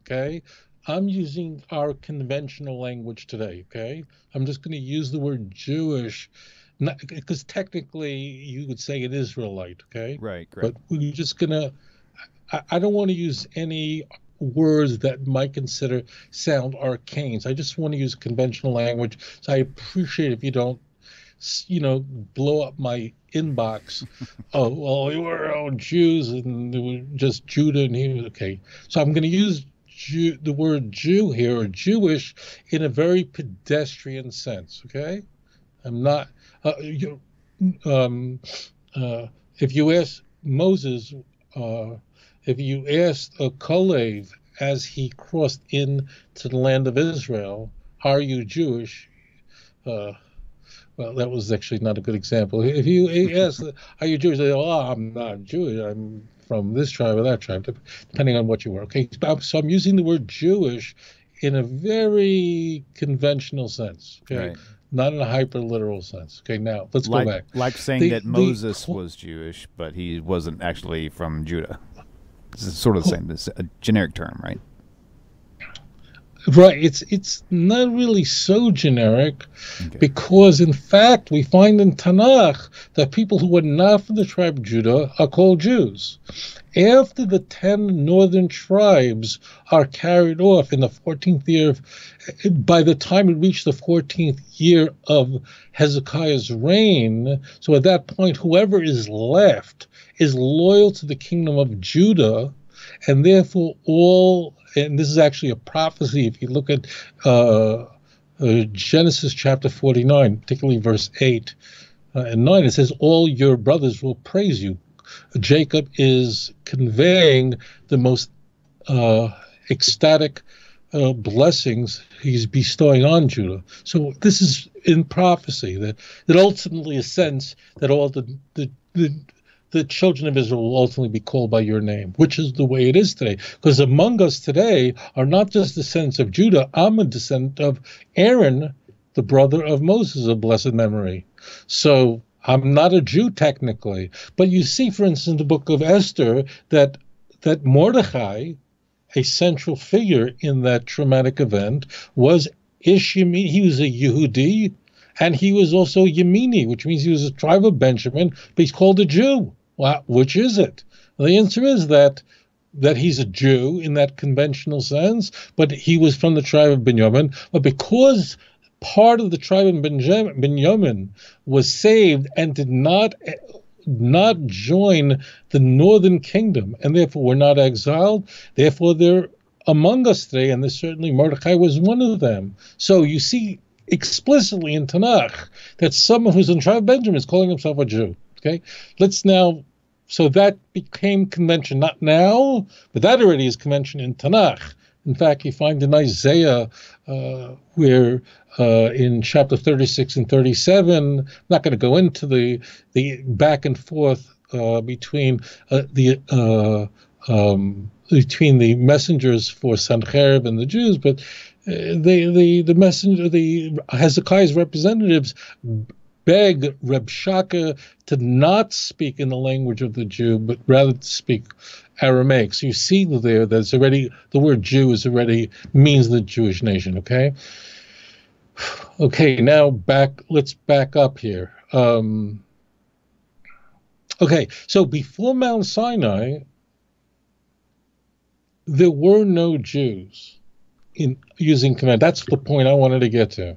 Okay? I'm using our conventional language today. Okay? I'm just going to use the word Jewish, because technically you would say an Israelite. Okay? Right. But we're just going to. I don't want to use any words that might sound arcane. So I just want to use conventional language. So I appreciate if you don't, blow up my inbox. Oh, well, we were all Jews and they were just Judah and he was okay. So I'm going to use the word Jew here, or Jewish, in a very pedestrian sense. Okay, I'm not. If you ask Moses. If you asked a Kalev as he crossed into the land of Israel, are you Jewish? Well, that was actually not a good example. If you ask, are you Jewish? They say, oh, I'm not Jewish. I'm from this tribe or that tribe, depending on what you were. Okay, so I'm using the word Jewish in a very conventional sense. Okay. Right. Not in a hyper-literal sense. Okay, now let's go back. Like saying that Moses was Jewish, but he wasn't actually from Judah. This is sort of the same. It's a generic term, right? Right. It's not really so generic, because, in fact, we find in Tanakh that people who are not from the tribe of Judah are called Jews. After the 10 northern tribes are carried off in the 14th year, by the time it reached the 14th year of Hezekiah's reign, so at that point, whoever is left is loyal to the kingdom of Judah, and therefore and this is actually a prophecy if you look at Genesis chapter 49, particularly verse 8 and 9, it says, all your brothers will praise you. Jacob is conveying the most ecstatic blessings he's bestowing on Judah. So this is in prophecy that ultimately a sense that all the children of Israel will ultimately be called by your name, which is the way it is today. Because among us today are not just descendants of Judah. I'm a descendant of Aaron, the brother of Moses of blessed memory. So I'm not a Jew technically. But you see, for instance, in the book of Esther, that Mordechai, a central figure in that traumatic event, was Ishmael. He was a Yehudi, and he was also Yemeni, which means he was a tribe of Benjamin, but he's called a Jew. Well, which is it? Well, the answer is that he's a Jew in that conventional sense, but he was from the tribe of Benjamin. But because part of the tribe of Benjamin was saved and did not join the northern kingdom, and therefore were not exiled, therefore they're among us today, and certainly Mordecai was one of them. So you see explicitly in Tanakh that someone who's in the tribe of Benjamin is calling himself a Jew. Okay, so that became convention, not now, but that already is convention in Tanakh. In fact, you find in Isaiah where in chapter 36 and 37, I'm not going to go into the back and forth between the messengers for Sancherib and the Jews, but the Hezekiah's representatives beg Reb Shaka to not speak in the language of the Jew, but rather to speak Aramaic. So you see there that it's already, the word Jew means the Jewish nation, okay? Okay, now let's back up here. Okay, so before Mount Sinai, there were no Jews in using command. That's the point I wanted to get to.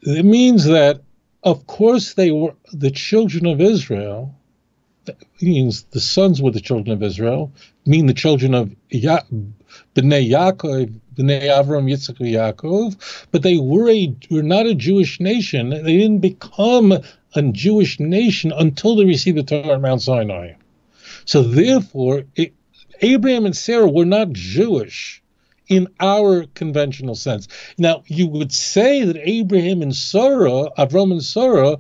It means that, of course, they were the children of Israel. That means the sons were the children of Israel, mean the children of B'nai Yaakov, B'nai Avram, Yitzchak, Yaakov, but they were not a Jewish nation. They didn't become a Jewish nation until they received the Torah at Mount Sinai. So therefore, Abraham and Sarah were not Jewish in our conventional sense. Now, you would say that Avram and Sarah,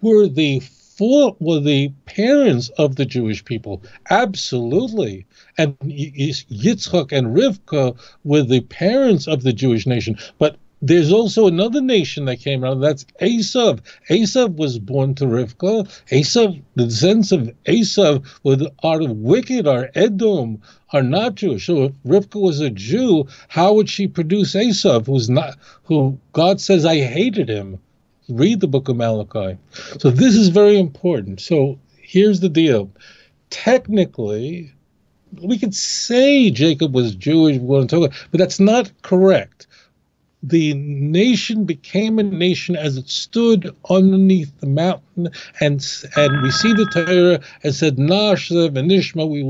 were the parents of the Jewish people. Absolutely. And Yitzchak and Rivka were the parents of the Jewish nation. But there's also another nation that came around. That's Esav. Esav was born to Rivka. The descendants of Esav are wicked, are Edom, are not Jewish. So if Rivka was a Jew, how would she produce Esav, who God says, I hated him? Read the book of Malachi. So this is very important. So here's the deal. Technically, we could say Jacob was Jewish, but that's not correct. The nation became a nation as it stood underneath the mountain, and we see the Torah and said, Nashzev and Nishma, we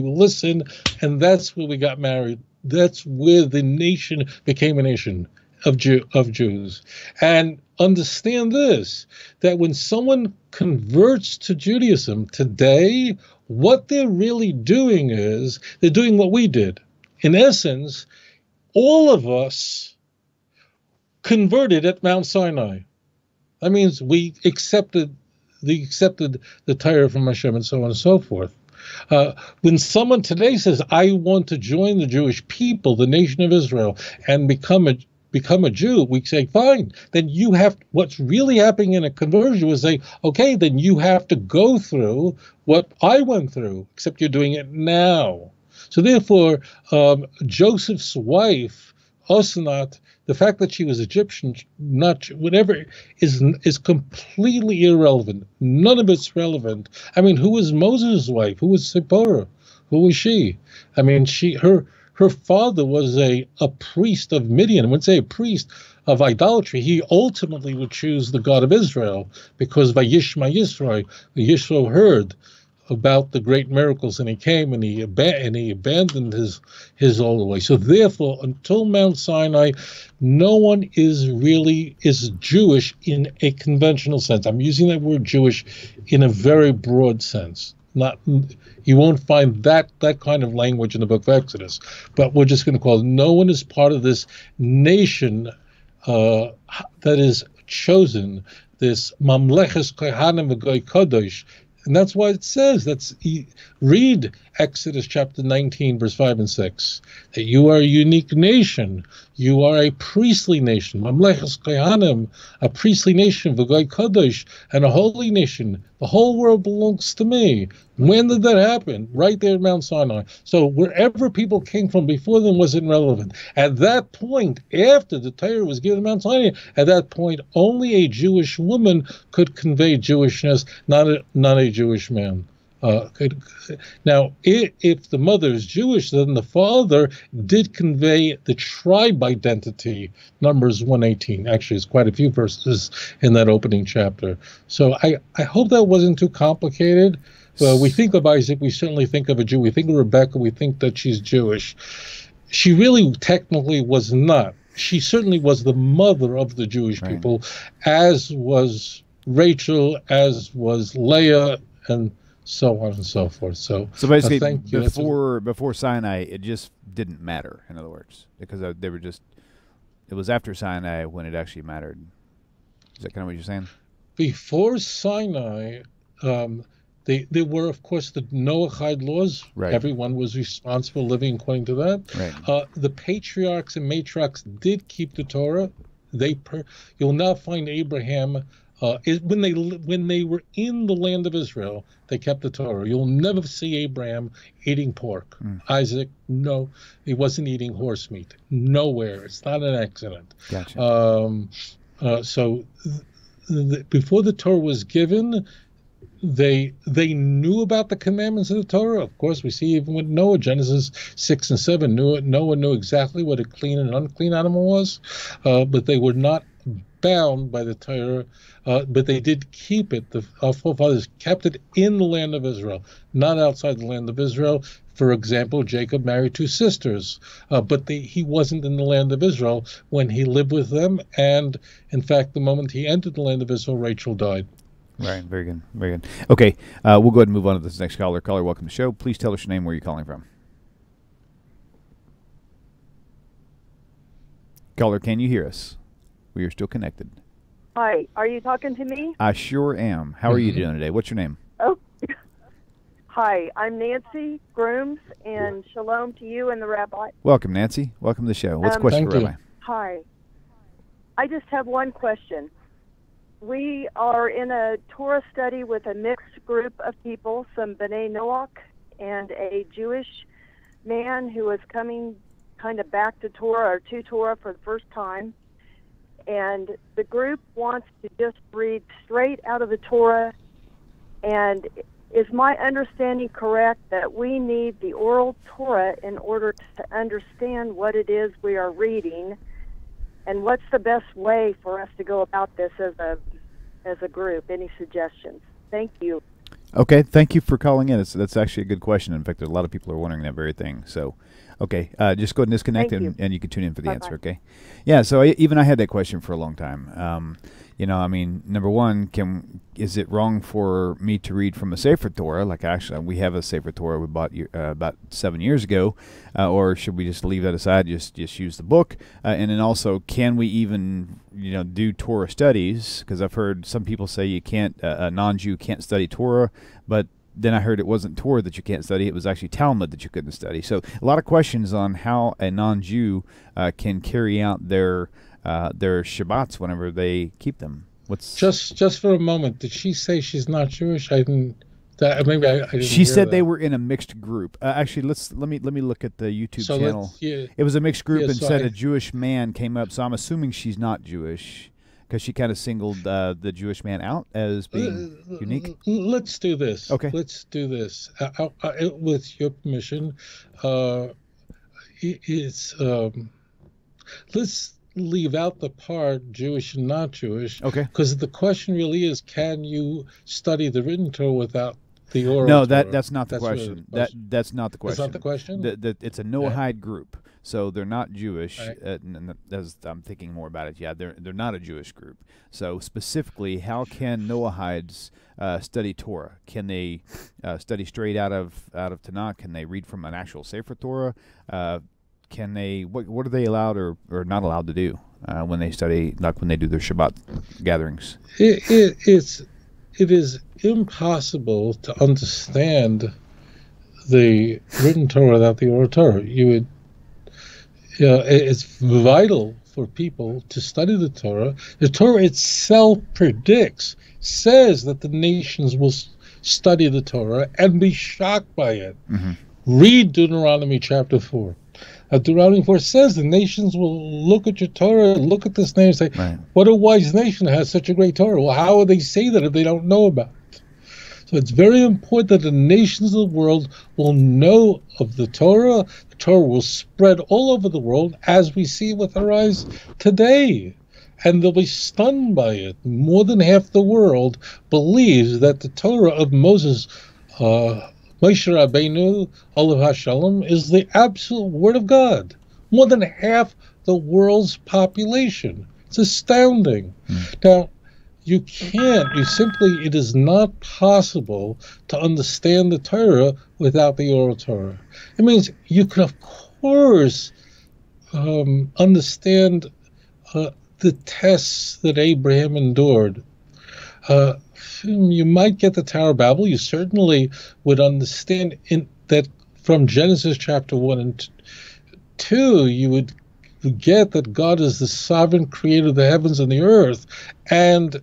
will listen, and that's where we got married. That's where the nation became a nation of Jews. And understand this, that when someone converts to Judaism today, what they're really doing is they're doing what we did. In essence, all of us converted at Mount Sinai. That means we accepted the Torah from Hashem and so on and so forth. When someone today says, I want to join the Jewish people, the nation of Israel, and become a Jew, we say, fine. Then what's really happening in a conversion was say, okay, then you have to go through what I went through, except you're doing it now. So therefore, Joseph's wife, Osnat, the fact that she was Egyptian, not whatever, is completely irrelevant. None of it's relevant. I mean, who was Moses' wife? Who was Zipporah? Who was she? I mean, her father was a priest of Midian. I wouldn't say a priest of idolatry. He ultimately would choose the God of Israel because Vayishma Yisro heard about the great miracles, and he came and he abandoned his old way. So therefore, until Mount Sinai, no one is Jewish in a conventional sense. I'm using that word Jewish in a very broad sense. You won't find that kind of language in the book of Exodus, but we're just going to call it, no one is part of this nation that is chosen, this Mamleches Kohanim V'Goy Kodesh. And that's why it says, read Exodus chapter 19, verse 5 and 6, that you are a unique nation. You are a priestly nation. Mamleches Kohanim, a priestly nation, V'Goy Kodesh, and a holy nation. The whole world belongs to me. When did that happen? Right there at Mount Sinai. So wherever people came from before them wasn't relevant. At that point, after the Torah was given at Mount Sinai, at that point, only a Jewish woman could convey Jewishness, not a Jewish man. Now, if the mother is Jewish, then the father did convey the tribe identity. Numbers 118. Actually, there's quite a few verses in that opening chapter. So I hope that wasn't too complicated. We think of Isaac, we certainly think of a Jew. We think of Rebecca, we think that she's Jewish. She really technically was not. She certainly was the mother of the Jewish people, as was Rachel, as was Leah, and so on and so forth. So basically, before Sinai, it just didn't matter. In other words, because it was after Sinai when it actually mattered. Is that kind of what you're saying? Before Sinai, there were, of course, the Noahide laws. Right. Everyone was responsible living according to that. Right. The patriarchs and matriarchs did keep the Torah. You'll now find Abraham. When they were in the land of Israel, they kept the Torah. You'll never see Abraham eating pork. Isaac, no, he wasn't eating horse meat. Nowhere. It's not an accident. Gotcha. So before the Torah was given, they knew about the commandments of the Torah. Of course, we see even with Noah, Genesis 6 and 7, Noah knew exactly what a clean and unclean animal was, but they were not bound by the Torah, but they did keep it. Our forefathers kept it in the land of Israel, not outside the land of Israel. For example, Jacob married 2 sisters, but he wasn't in the land of Israel when he lived with them. And in fact, the moment he entered the land of Israel, Rachel died. Right. Very good. Very good. Okay. We'll go ahead and move on to this next caller. Caller, welcome to the show. Please tell us your name, where you're calling from. Caller, can you hear us? We are still connected. Hi. Are you talking to me? I sure am. How are you doing today? What's your name? Oh, hi. I'm Nancy Grooms, and shalom to you and the rabbi. Welcome, Nancy. Welcome to the show. What's the question for Rabbi? Hi. I just have one question. We are in a Torah study with a mixed group of people, some B'nai Noach and a Jewish man who is coming kind of back to Torah or to Torah for the first time. And the group wants to just read straight out of the Torah. And is my understanding correct that we need the oral Torah in order to understand what it is we are reading? And what's the best way for us to go about this as a group? Any suggestions? Thank you. Okay, thank you for calling in. That's actually a good question. In fact, a lot of people are wondering that very thing. So, okay, just go ahead and disconnect, and you can tune in for the answer, okay? Yeah, so even I had that question for a long time. I mean, number one, is it wrong for me to read from a Sefer Torah? Like, actually, we have a Sefer Torah we bought about 7 years ago, or should we just leave that aside, just use the book? And then also, can we even, do Torah studies? Because I've heard some people say you can't, a non-Jew can't study Torah, but then I heard it wasn't Torah that you can't study, it was actually Talmud that you couldn't study. So a lot of questions on how a non-Jew can carry out their Shabbats whenever they keep them. Just for a moment, did she say she's not Jewish? I didn't. She said they were in a mixed group. Actually, let me look at the YouTube channel. It was a mixed group, and said a Jewish man came up. So I'm assuming she's not Jewish, because she kind of singled the Jewish man out as being unique. Let's do this. Okay. Let's do this. With your permission, let's leave out the part Jewish and not Jewish. Okay. Because the question really is, can you study the written Torah without the oral No, Torah? that's not the question. That's not the question. That's not the question? It's a Noahide group. So they're not Jewish, right. and as I'm thinking more about it, they're not a Jewish group. So specifically, how can Noahides study Torah? Can they study straight out of Tanakh? Can they read from an actual Sefer Torah? Can they? What are they allowed or not allowed to do when they study, like when they do their Shabbat gatherings? It is impossible to understand the written Torah without the oral Torah. It's vital for people to study the Torah. The Torah itself says that the nations will study the Torah and be shocked by it. Mm-hmm. Read Deuteronomy chapter 4. Deuteronomy 4 says the nations will look at your Torah, look at this name, and say, right. What a wise nation has such a great Torah. Well, how would they say that if they don't know about it? So it's very important that the nations of the world will know of the Torah. The Torah will spread all over the world, as we see with our eyes today. And they'll be stunned by it. More than half the world believes that the Torah of Moses, Moshe Rabbeinu, Olav HaShalom, is the absolute word of God. More than half the world's population. It's astounding. Now, it is not possible to understand the Torah without the oral Torah. It means you can, of course, understand the tests that Abraham endured. You might get the Tower of Babel. You certainly would understand that from Genesis chapter 1 and 2, you would get that God is the sovereign creator of the heavens and the earth, and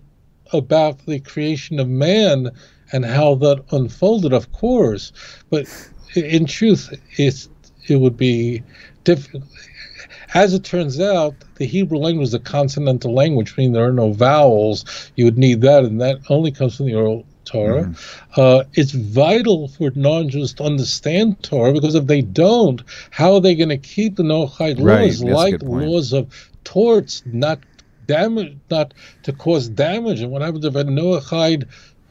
about the creation of man and how that unfolded, of course. But in truth, it would be difficult. As it turns out, the Hebrew language is a consonantal language, meaning there are no vowels. You would need that, and that only comes from the oral Torah. It's vital for non-Jews to understand Torah, because if they don't, how are they going to keep the Noahide laws, like laws of torts, not to cause damage? And what happens if a Noahide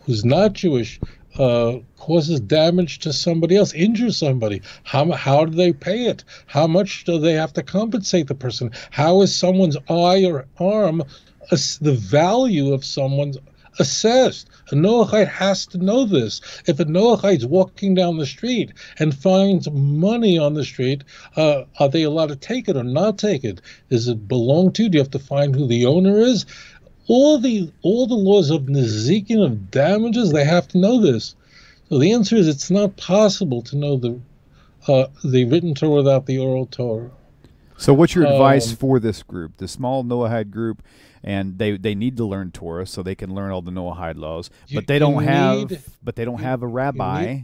who's not Jewish causes damage to somebody else, injures somebody? How do they pay it? How much do they have to compensate the person? How is someone's eye or arm, the value of someone's assessed? A Noahide has to know this. If a Noahide's walking down the street and finds money on the street, are they allowed to take it or not take it? Does it belong to? Do you have to find who the owner is? All the laws of Nezikin, of damages, they have to know this. So the answer is, it's not possible to know the written Torah without the oral Torah. So what's your advice for this group, the small Noahide group? And they need to learn Torah so they can learn all the Noahide laws, but they don't have a rabbi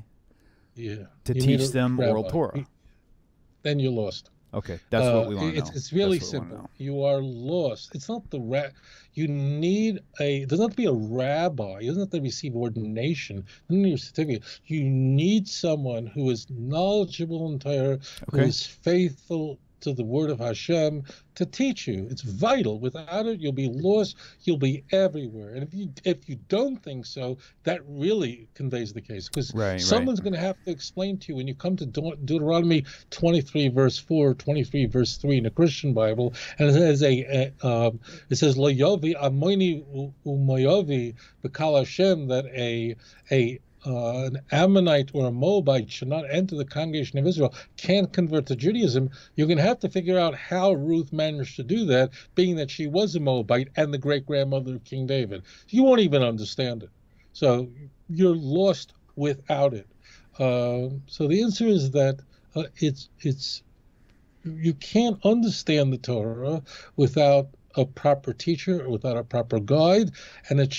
to teach them oral Torah. Then you're lost. Okay, that's what we want to know. It's really simple. You are lost. It's not you need it doesn't have to be a rabbi. You doesn't have to receive ordination. You don't need a certificate. You need someone who is knowledgeable in Torah, who is faithful to the word of Hashem, to teach you. It's vital. Without it, you'll be lost. You'll be everywhere. And if you don't think so, that really conveys the case, because someone's going to have to explain to you when you come to Deuteronomy 23 verse 4, 23 verse 3 in the Christian Bible, and it says Lo Yovi Amoni Umoyovi B'Kal Hashem, that an Ammonite or a Moabite should not enter the congregation of Israel, can't convert to Judaism. You're going to have to figure out how Ruth managed to do that, being that she was a Moabite and the great-grandmother of King David. You won't even understand it. So you're lost without it. So the answer is that you can't understand the Torah without a proper teacher or without a proper guide, and it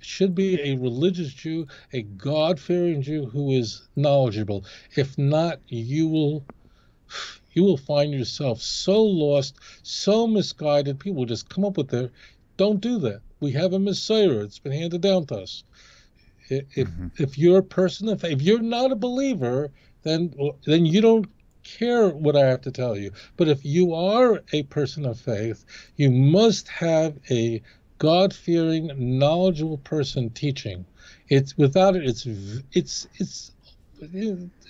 should be a religious Jew, a God-fearing Jew who is knowledgeable. If not, you will find yourself so lost, so misguided. People just come up with don't do that. We have a Messiah. It's been handed down to us. If you're a person of faith, if you're not a believer, then you don't care what I have to tell you. But if you are a person of faith, you must have a God-fearing, knowledgeable person teaching. Without it, it's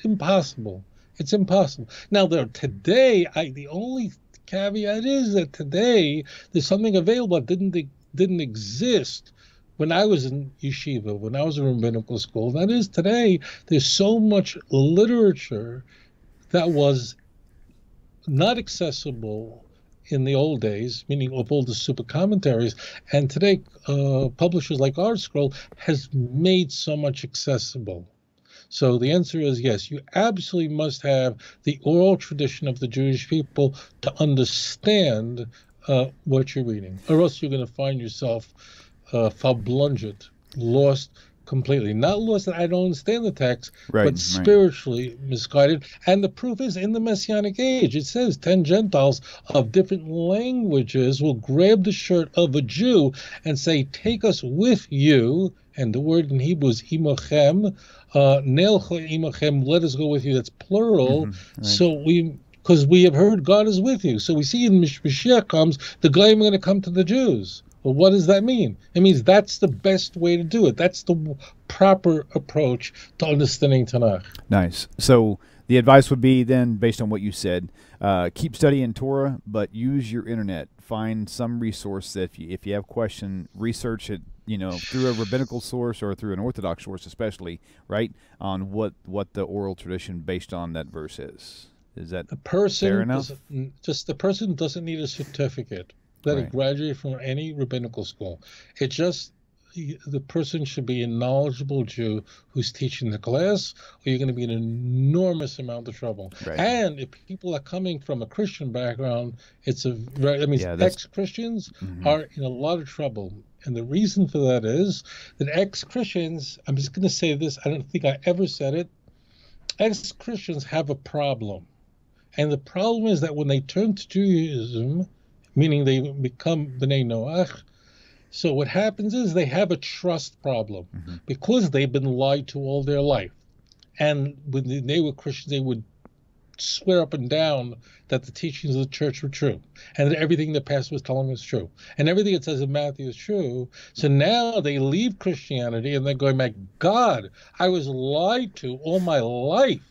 impossible. It's impossible. Now, today, the only caveat is that today there's something available that didn't exist when I was in yeshiva, when I was in rabbinical school. That is, today there's so much literature that was not accessible in the old days, meaning of all the super commentaries. And today, publishers like ArtScroll has made so much accessible. So the answer is yes, you absolutely must have the oral tradition of the Jewish people to understand what you're reading, or else you're going to find yourself verblunget, lost completely. Not lost that I don't understand the text, but spiritually misguided. And the proof is in the Messianic age. It says 10 Gentiles of different languages will grab the shirt of a Jew and say, take us with you. And the word in Hebrew is imochem, nelcho imochem, let us go with you. That's plural. So because we have heard God is with you. So we see in Mashiach comes, the Goyim are going to come to the Jews. Well, what does that mean? It means that's the best way to do it. That's the proper approach to understanding Tanakh. Nice. So the advice would be then, based on what you said, keep studying Torah, but use your internet. Find some resource that if you have a question, research it, through a rabbinical source or through an Orthodox source especially, right, on what the oral tradition based on that verse is. Is that fair enough? The person doesn't need a certificate that it graduated from any rabbinical school. It just, the person should be a knowledgeable Jew who's teaching the class, or you're going to be in an enormous amount of trouble. And if people are coming from a Christian background, ex-Christians are in a lot of trouble. And the reason for that is that ex-Christians, I'm just going to say this, I don't think I ever said it, ex-Christians have a problem. And the problem is that when they turn to Judaism, meaning they become B'nai Noach, So what happens is they have a trust problem because they've been lied to all their life. And when they were Christians, they would swear up and down that the teachings of the church were true and that everything the pastor was telling them was true and everything it says in Matthew is true. So now they leave Christianity and they're going, my God, I was lied to all my life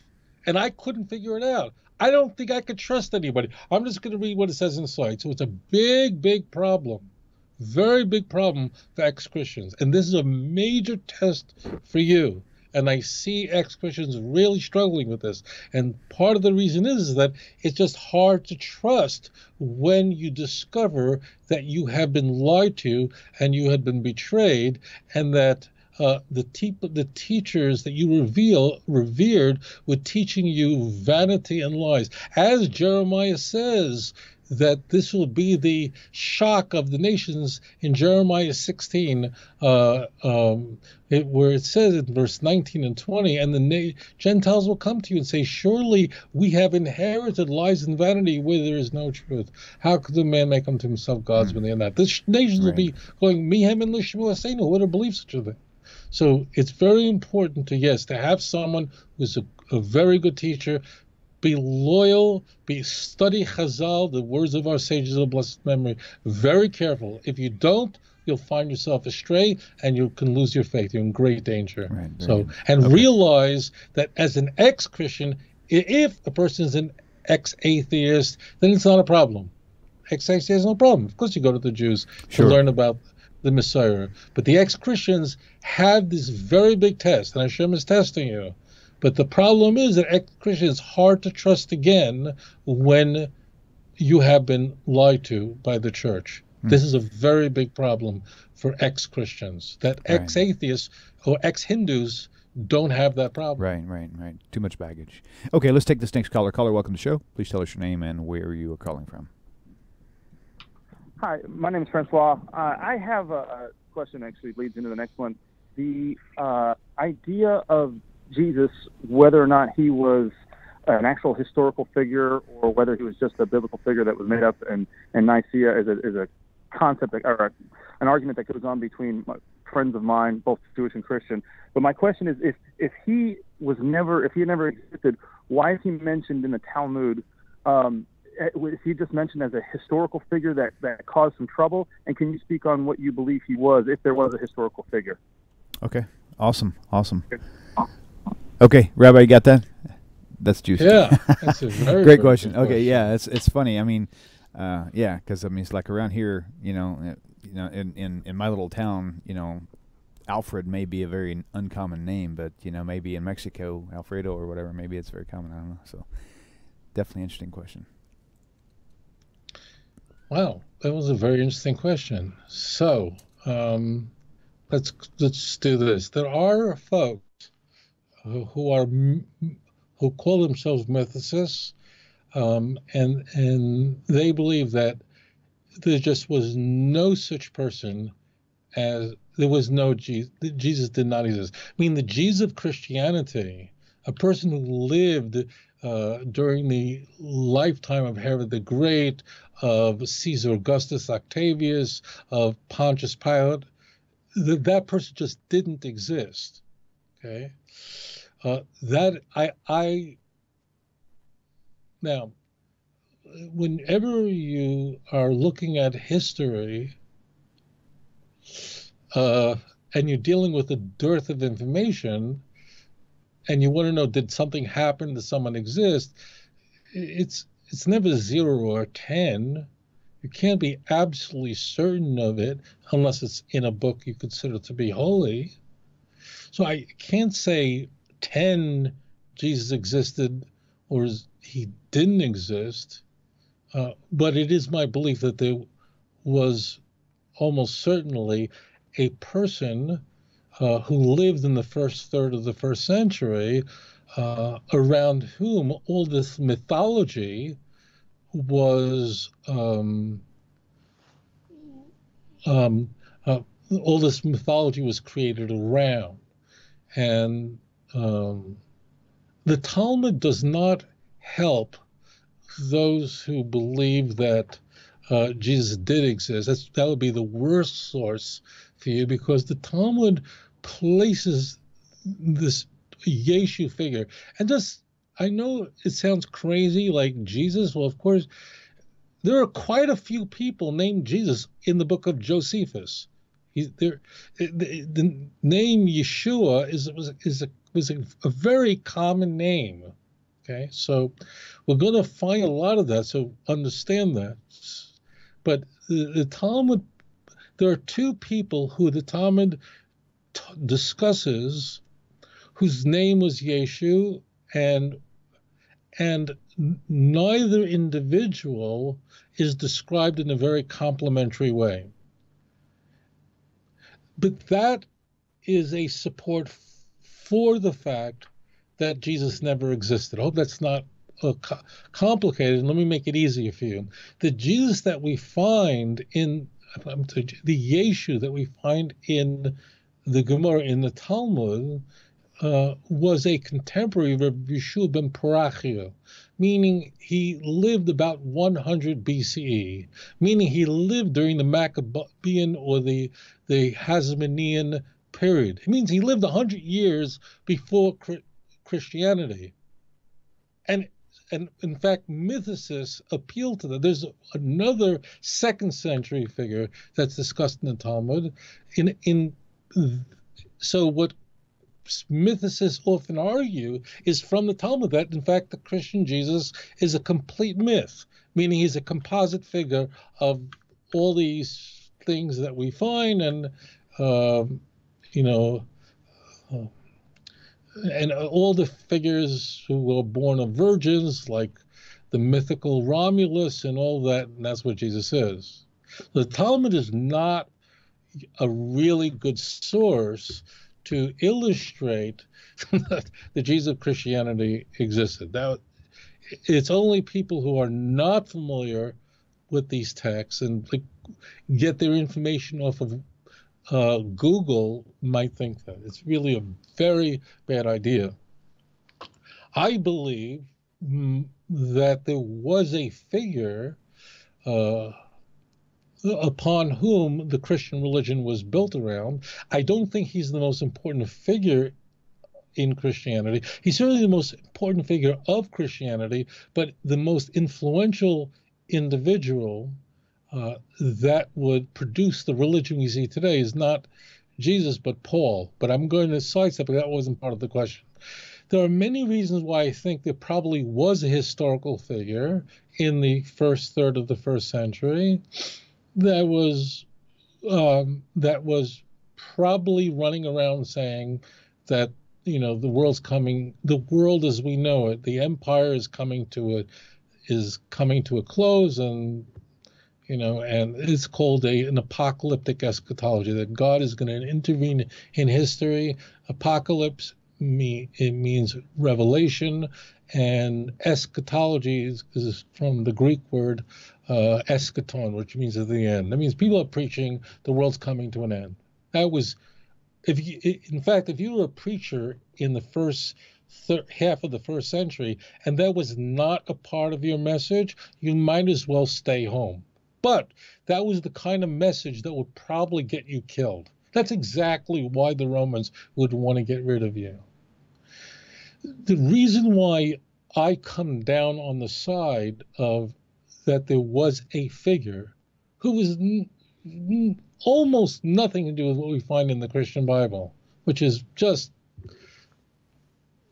and I couldn't figure it out. I don't think I could trust anybody. I'm just going to read what it says inside. So it's a big, big problem, very big problem for ex-Christians. And this is a major test for you. And I see ex-Christians really struggling with this. And part of the reason is that it's just hard to trust when you discover that you have been lied to and you had been betrayed, and that the teachers that you revered were teaching you vanity and lies. As Jeremiah says, that this will be the shock of the nations in Jeremiah 16, where it says in verse 19 and 20, and the Gentiles will come to you and say, surely we have inherited lies and vanity where there is no truth. How could the man make unto himself gods when they are not? The nations will be going, Mihem and Lishmu Asenu, what to believe such a thing. So it's very important to have someone who's a very good teacher. Be loyal, study Chazal, the words of our sages of blessed memory. Very careful. If you don't, you'll find yourself astray and you can lose your faith. You're in great danger. Realize that as an ex-Christian, if a person is an ex-atheist, then it's not a problem. Ex-atheist is no problem. Of course you go to the Jews to learn about the Messiah. But the ex-Christians have this very big test, and Hashem is testing you. But the problem is that ex-Christians, it's hard to trust again when you have been lied to by the church. This is a very big problem for ex-Christians, that ex-atheists or ex-Hindus don't have that problem. Right. Too much baggage. Okay, let's take this next caller. Caller, welcome to the show. Please tell us your name and where you are calling from. Hi, my name is Francois. I have a question actually leads into the next one. The idea of Jesus, whether or not he was an actual historical figure or whether he was just a biblical figure that was made up in Nicaea, is a concept or an argument that goes on between friends of mine, both Jewish and Christian. But my question is, if he had never existed, why is he mentioned in the Talmud? Is he just mentioned as a historical figure that caused some trouble? And can you speak on what you believe he was, if there was a historical figure? Okay, awesome. Okay, Rabbi, you got that? That's juicy. Yeah, that's a very great question. Okay, yeah, it's funny. I mean, because it's like around here, in my little town, Alfred may be a very uncommon name, but maybe in Mexico, Alfredo or whatever, maybe it's very common. I don't know. So, definitely interesting question. Wow, that was a very interesting question. So, let's do this. There are folks who call themselves mythicists, and they believe that there just was no such person as there was no Jesus. Jesus did not exist. I mean, the Jesus of Christianity, a person who lived during the lifetime of Herod the Great, of Caesar Augustus Octavius, of Pontius Pilate, that person just didn't exist. Okay. Now, whenever you are looking at history and you're dealing with a dearth of information and you want to know, did something happen, did someone exist, it's never 0 or 10. You can't be absolutely certain of it unless it's in a book you consider to be holy. So I can't say 10 Jesus existed or he didn't exist, but it is my belief that there was almost certainly a person who lived in the first third of the first century around whom all this mythology was created around. And the Talmud does not help those who believe that Jesus did exist. That would be the worst source for you, because the Talmud places this Yeshu figure. And just, I know it sounds crazy, like Jesus. Well, of course, there are quite a few people named Jesus in the book of Josephus. The name Yeshua was a very common name. Okay, so we're going to find a lot of that, so understand that. But the Talmud, there are two people who the Talmud discusses whose name was Yeshu, and neither individual is described in a very complimentary way. But that is a support for the fact that Jesus never existed. I hope that's not complicated. Let me make it easier for you. The Jesus that we find in the Yeshu that we find in the Gemara, in the Talmud, was a contemporary of Rabbi Yeshua ben Parachia, meaning he lived about 100 BCE, meaning he lived during the Maccabean or the Hasmonean period. It means he lived 100 years before Christianity. And in fact, mythicists appeal to that. There's another 2nd century figure that's discussed in the Talmud. So what mythicists often argue is from the Talmud that, in fact, the Christian Jesus is a complete myth, meaning he's a composite figure of all these things that we find, and and all the figures who were born of virgins, like the mythical Romulus and all that, and that's what Jesus is. The Talmud is not a really good source to illustrate that the Jesus of Christianity existed. Now, it's only people who are not familiar with these texts and get their information off of Google might think that. It's really a very bad idea. I believe that there was a figure upon whom the Christian religion was built around. I don't think he's the most important figure in Christianity. He's certainly the most important figure of Christianity, but the most influential individual that would produce the religion we see today is not Jesus, but Paul. But I'm going to sidestep, but that wasn't part of the question. There are many reasons why I think there probably was a historical figure in the first third of the 1st century that was probably running around saying that, the world as we know it, the empire is coming to a close, and and it's called an apocalyptic eschatology, that God is going to intervene in history. Apocalypse means revelation, and eschatology is from the Greek word eschaton, which means at the end. That means people are preaching the world's coming to an end. That was, if you were a preacher in the first half of the 1st century, and that was not a part of your message, you might as well stay home. But that was the kind of message that would probably get you killed. That's exactly why the Romans would want to get rid of you. The reason why I come down on the side of that there was a figure who was almost nothing to do with what we find in the Christian Bible, which is just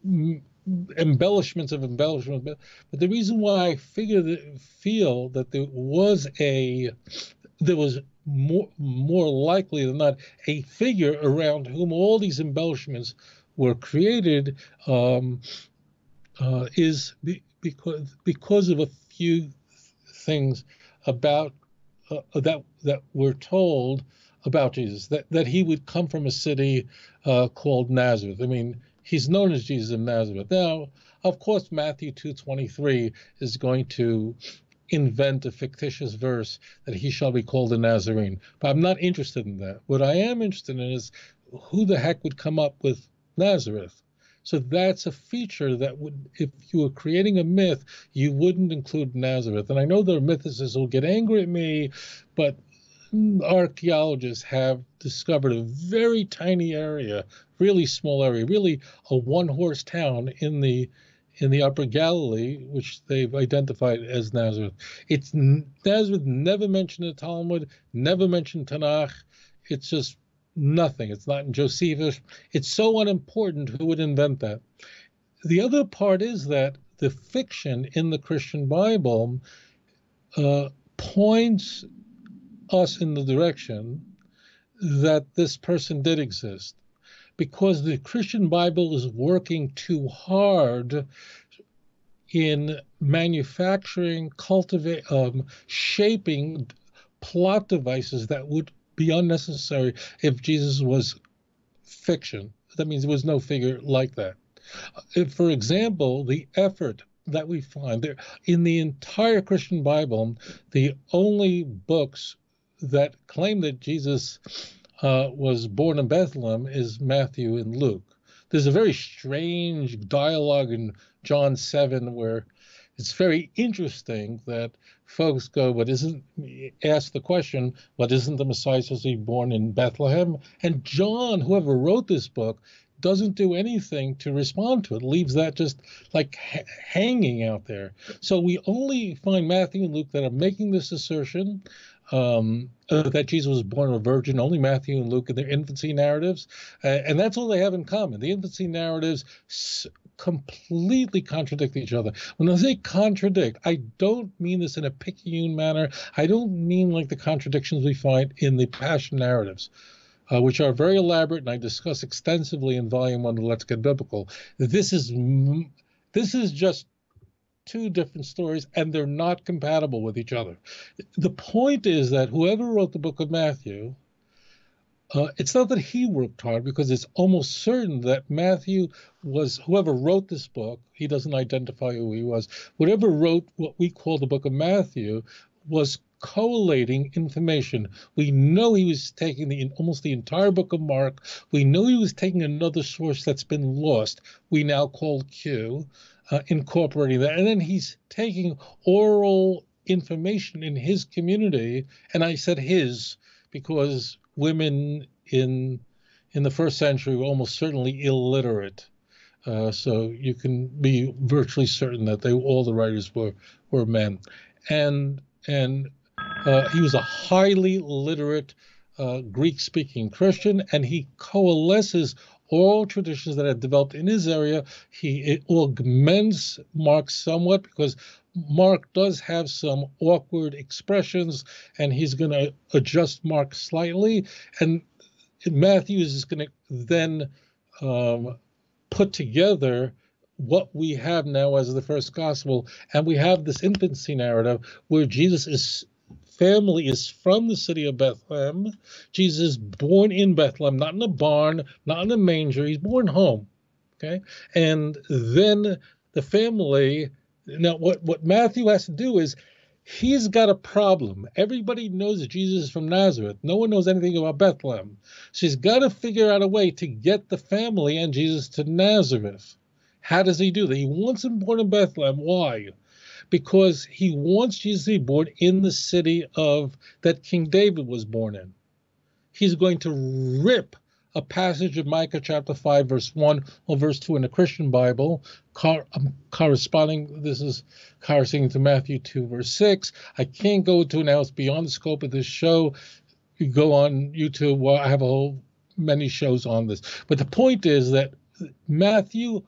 embellishments of embellishments. But the reason why I feel that there was more likely than not a figure around whom all these embellishments were created is because of a few things about that we're told about Jesus, that he would come from a city called Nazareth. I mean, he's known as Jesus of Nazareth. Now, of course, Matthew 2:23 is going to invent a fictitious verse that he shall be called a Nazarene. But I'm not interested in that. What I am interested in is who the heck would come up with Nazareth. So that's a feature that would, if you were creating a myth, you wouldn't include Nazareth. And I know there are mythicists who will get angry at me, but archaeologists have discovered a very tiny area, really small area, really a one-horse town in the Upper Galilee, which they've identified as Nazareth. It's Nazareth, never mentioned in the Talmud, never mentioned Tanakh. It's just nothing. It's not in Josephus. It's so unimportant. Who would invent that? The other part is that the fiction in the Christian Bible points us in the direction that this person did exist, because the Christian Bible is working too hard in manufacturing, shaping plot devices that would be unnecessary if Jesus was fiction. That means there was no figure like that. If, for example, the effort that we find there in the entire Christian Bible, the only books that claim that Jesus was born in Bethlehem is Matthew and Luke. There's a very strange dialogue in John 7 where it's very interesting that folks go, ask the question, but isn't the Messiah supposed to be born in Bethlehem? And John, whoever wrote this book, doesn't do anything to respond to it, leaves that just like hanging out there. So we only find Matthew and Luke that are making this assertion that Jesus was born of a virgin, only Matthew and Luke in their infancy narratives. And that's all they have in common. The infancy narratives completely contradict each other. When I say contradict, I don't mean this in a picayune manner. I don't mean like the contradictions we find in the Passion narratives, which are very elaborate, and I discuss extensively in Volume 1 of Let's Get Biblical. This is just two different stories, and they're not compatible with each other. The point is that whoever wrote the book of Matthew, it's not that he worked hard, because it's almost certain that Matthew was, whoever wrote this book, he doesn't identify who he was, whoever wrote what we call the book of Matthew was collating information. We know he was taking almost the entire book of Mark. We know he was taking another source that's been lost, we now call Q, incorporating that. And then he's taking oral information in his community, and I said his because women in the first century were almost certainly illiterate. So you can be virtually certain that all the writers were men. And he was a highly literate Greek-speaking Christian, and he coalesces all traditions that had developed in his area. It augments Mark somewhat, because Mark does have some awkward expressions, and he's going to adjust Mark slightly. And Matthew is going to then put together what we have now as the first gospel, and we have this infancy narrative where Jesus' family is from the city of Bethlehem. Jesus is born in Bethlehem, not in a barn, not in a manger. He's born home, okay? And then the family, now what Matthew has to do is, he's got a problem. Everybody knows that Jesus is from Nazareth. No one knows anything about Bethlehem. So he's got to figure out a way to get the family and Jesus to Nazareth. How does he do that? He wants him born in Bethlehem. Why? Because he wants Jesus to be born in the city that King David was born in. He's going to rip a passage of Micah chapter 5, verse 1 or verse 2 in the Christian Bible, corresponding, this is corresponding to Matthew 2, verse 6. I can't go to now, it's beyond the scope of this show. You go on YouTube, well, I have many shows on this. But the point is that Matthew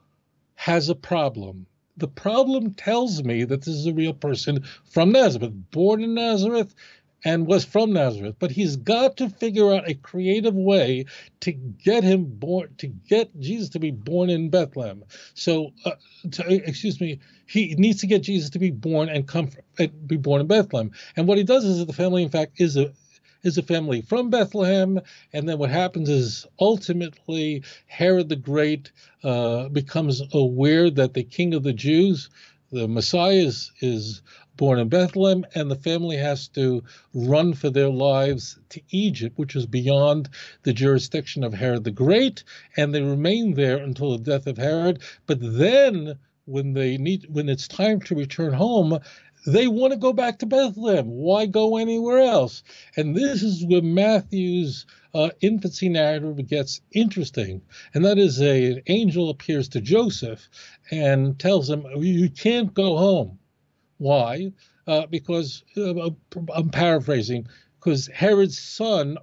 has a problem. The problem tells me that this is a real person from Nazareth, born in Nazareth, and was from Nazareth. But he's got to figure out a creative way to get Jesus to be born in Bethlehem. So, he needs to get Jesus to be born and be born in Bethlehem. And what he does is that the family, in fact, is a family from Bethlehem. And then what happens is ultimately Herod the Great becomes aware that the king of the Jews, the Messiah is born in Bethlehem, and the family has to run for their lives to Egypt, which is beyond the jurisdiction of Herod the Great, and they remain there until the death of Herod. But then, when it's time to return home, they want to go back to Bethlehem. Why go anywhere else? And this is where Matthew's infancy narrative gets interesting, and that is an angel appears to Joseph and tells him, you can't go home. Why? Because, I'm paraphrasing, because Herod's son,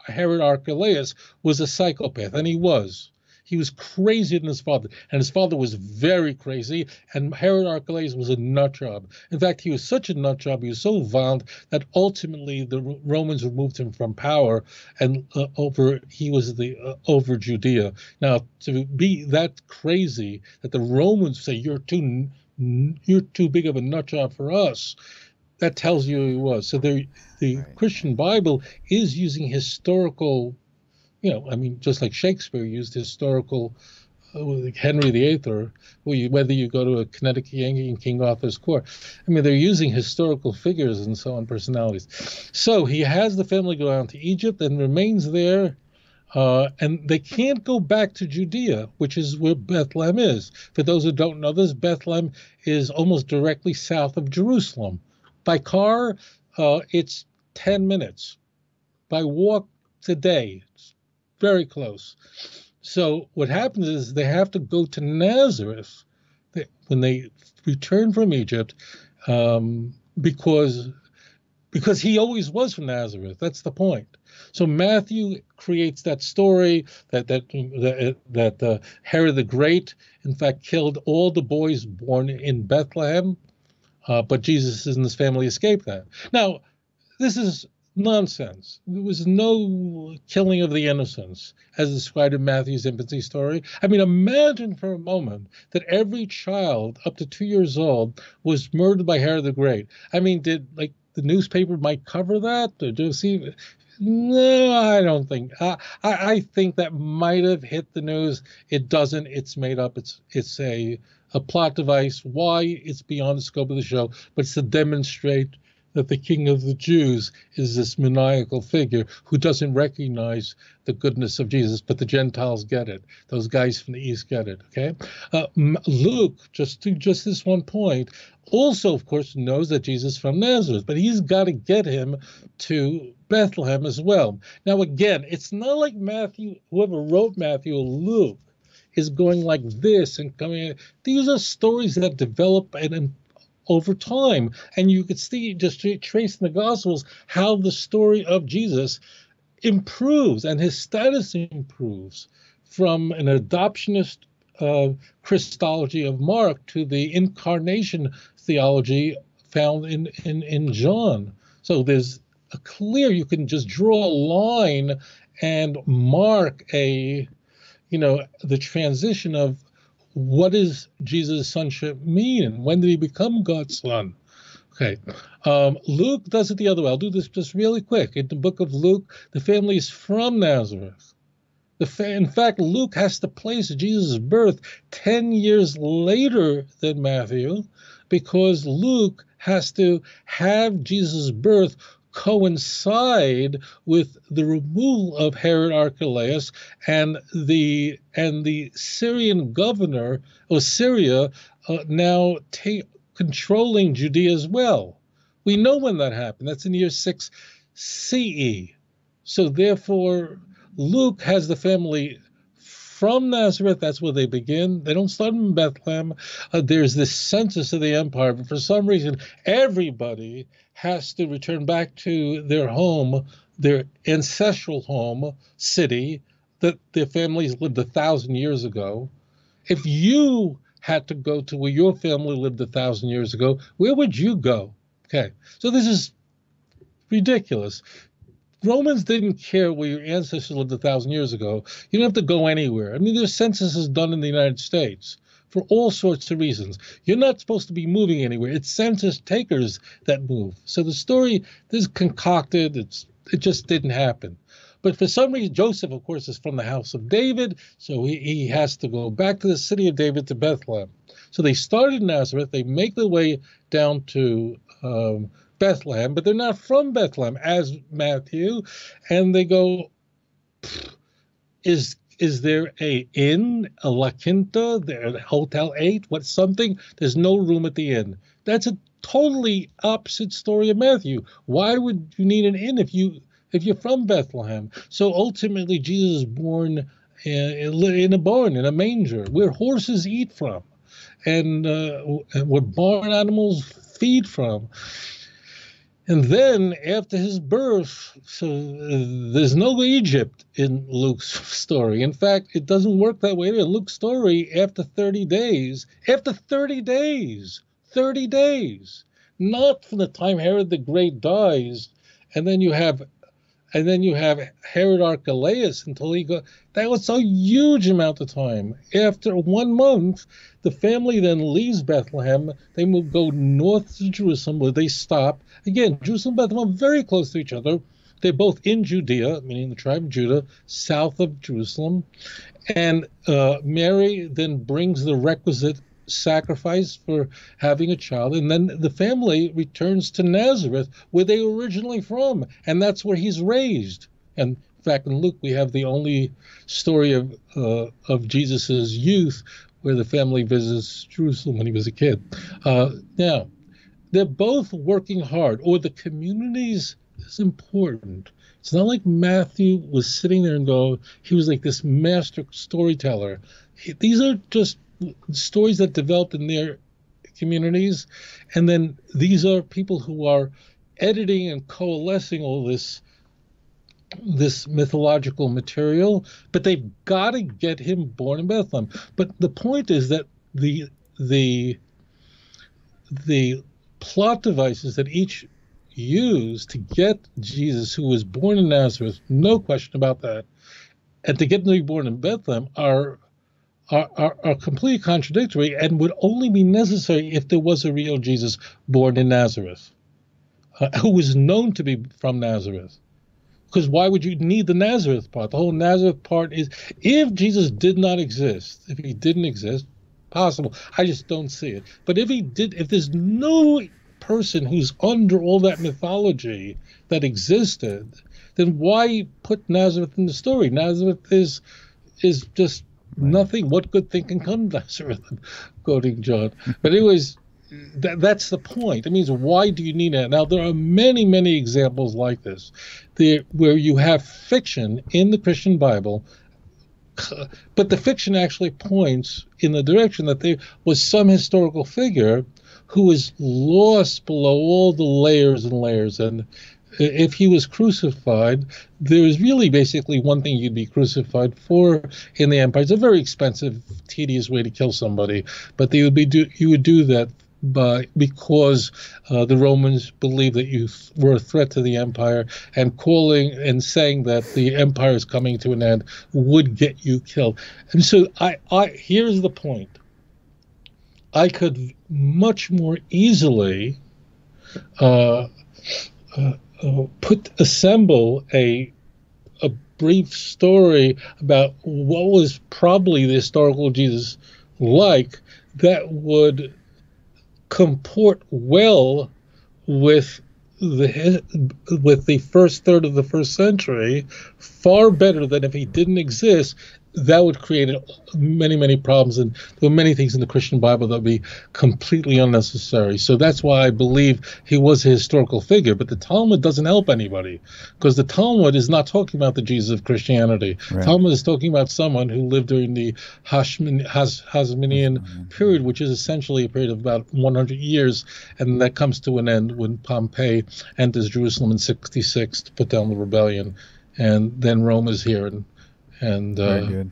Herod Archelaus, was a psychopath, and he was. He was crazier than his father, and his father was very crazy, and Herod Archelaus was a nut job. In fact, he was such a nut job, he was so violent that ultimately the Romans removed him from power, and he was over Judea. Now, to be that crazy that the Romans say you're too big of a nut job for us, that tells you who he was. So the Christian Bible is using historical, just like Shakespeare used historical, Henry VIII, or whether you go to a Connecticut Yankee in King Arthur's court. They're using historical figures and so on, personalities. So he has the family go down to Egypt and remains there, and they can't go back to Judea, which is where Bethlehem is. For those who don't know this, Bethlehem is almost directly south of Jerusalem. By car, it's 10 minutes. By walk, today, it's very close. So what happens is they have to go to Nazareth when they return from Egypt, because he always was from Nazareth. That's the point. So Matthew creates that story that Herod the Great, in fact, killed all the boys born in Bethlehem, but Jesus and his family escaped that. Now, this is nonsense. There was no killing of the innocents as described in Matthew's infancy story. Imagine for a moment that every child up to 2 years old was murdered by Herod the Great. Did the newspaper might cover that? Or do you see? No, I don't think. I think that might have hit the news. It doesn't. It's made up. It's a plot device. Why? It's beyond the scope of the show. But it's to demonstrate that the King of the Jews is this maniacal figure who doesn't recognize the goodness of Jesus, but the Gentiles get it. Those guys from the East get it, okay? Luke, just this one point, also, of course, knows that Jesus is from Nazareth, but he's got to get him to Bethlehem as well. Now, again, it's not like Matthew, whoever wrote Matthew or Luke, is going like this and coming in. These are stories that develop and over time, and you could see, just trace in the Gospels, how the story of Jesus improves and his status improves from an adoptionist Christology of Mark to the incarnation theology found in John. So there's a clear, you can just draw a line and mark the transition of what does Jesus' sonship mean, and when did he become God's son? Okay, Luke does it the other way. I'll do this just really quick. In the book of Luke, the family is from Nazareth. In fact, Luke has to place Jesus' birth 10 years later than Matthew, because Luke has to have Jesus' birth coincide with the removal of Herod Archelaus and the Syrian governor of Syria now controlling Judea as well. We know when that happened. That's in year 6 CE. So therefore, Luke has the family from Nazareth. That's where they begin. They don't start in Bethlehem. There's this census of the empire, but for some reason, everybody has to return back to their home, their ancestral home, city, that their families lived 1,000 years ago. If you had to go to where your family lived 1,000 years ago, where would you go? Okay, so this is ridiculous. Romans didn't care where your ancestors lived 1,000 years ago. You don't have to go anywhere. There's censuses done in the United States for all sorts of reasons. You're not supposed to be moving anywhere. It's census takers that move. So the story is concocted. It just didn't happen. But for some reason, Joseph, of course, is from the house of David, so he has to go back to the city of David, to Bethlehem. So they started in Nazareth. They make their way down to Bethlehem, but they're not from Bethlehem, as Matthew. And they go, is there a inn, a La Quinta, there, Hotel 8, what something? There's no room at the inn. That's a totally opposite story of Matthew. Why would you need an inn if you're from Bethlehem? So ultimately, Jesus is born in a barn, in a manger, where horses eat from, and where barn animals feed from. And then after his birth, so there's no Egypt in Luke's story. In fact, it doesn't work that way. In Luke's story, after 30 days, not from the time Herod the Great dies, and then you have Herod Archelaus until he goes. That was a huge amount of time. After 1 month, the family then leaves Bethlehem. They will go north to Jerusalem, where they stop. Again, Jerusalem and Bethlehem are very close to each other. They're both in Judea, meaning the tribe of Judah, south of Jerusalem. And Mary then brings the requisite sacrifice for having a child, and then the family returns to Nazareth, where they were originally from, and that's where he's raised. And in fact, in Luke, we have the only story of Jesus's youth, where the family visits Jerusalem when he was a kid. Now, they're both working hard, or the communities is important. It's not like Matthew was sitting there and he was like this master storyteller. These are just stories that developed in their communities, and then these are people who are editing and coalescing all this mythological material, but they've got to get him born in Bethlehem. But the point is that the plot devices that each use to get Jesus, who was born in Nazareth, no question about that, and to get him to be born in Bethlehem are completely contradictory, and would only be necessary if there was a real Jesus born in Nazareth, who was known to be from Nazareth. Because why would you need the Nazareth part? The whole Nazareth part is, if Jesus did not exist, if he didn't exist, possible. I just don't see it. But if he did, if there's no person who's under all that mythology that existed, then why put Nazareth in the story? Nazareth is just nothing. What good thing can come to Nazareth? Quoting John. But anyways, that's the point. It means, why do you need it? Now, there are many, many examples like this, where you have fiction in the Christian Bible, but the fiction actually points in the direction that there was some historical figure who was lost below all the layers and layers. And if he was crucified, there is really basically one thing you'd be crucified for in the empire. It's a very expensive, tedious way to kill somebody, but you would do that because the Romans believed that you were a threat to the empire, and calling and saying that the empire is coming to an end would get you killed. And so here's the point. I could much more easily assemble a brief story about what was probably the historical Jesus like that would comport well with the first third of the first century, far better than if he didn't exist. That would create many, many problems, and there were many things in the Christian Bible that would be completely unnecessary. So that's why I believe he was a historical figure. But the Talmud doesn't help anybody, because the Talmud is not talking about the Jesus of Christianity. Right. Talmud is talking about someone who lived during the Hasmonean period, which is essentially a period of about 100 years, and that comes to an end when Pompey enters Jerusalem in 66 to put down the rebellion, and then Rome is here, and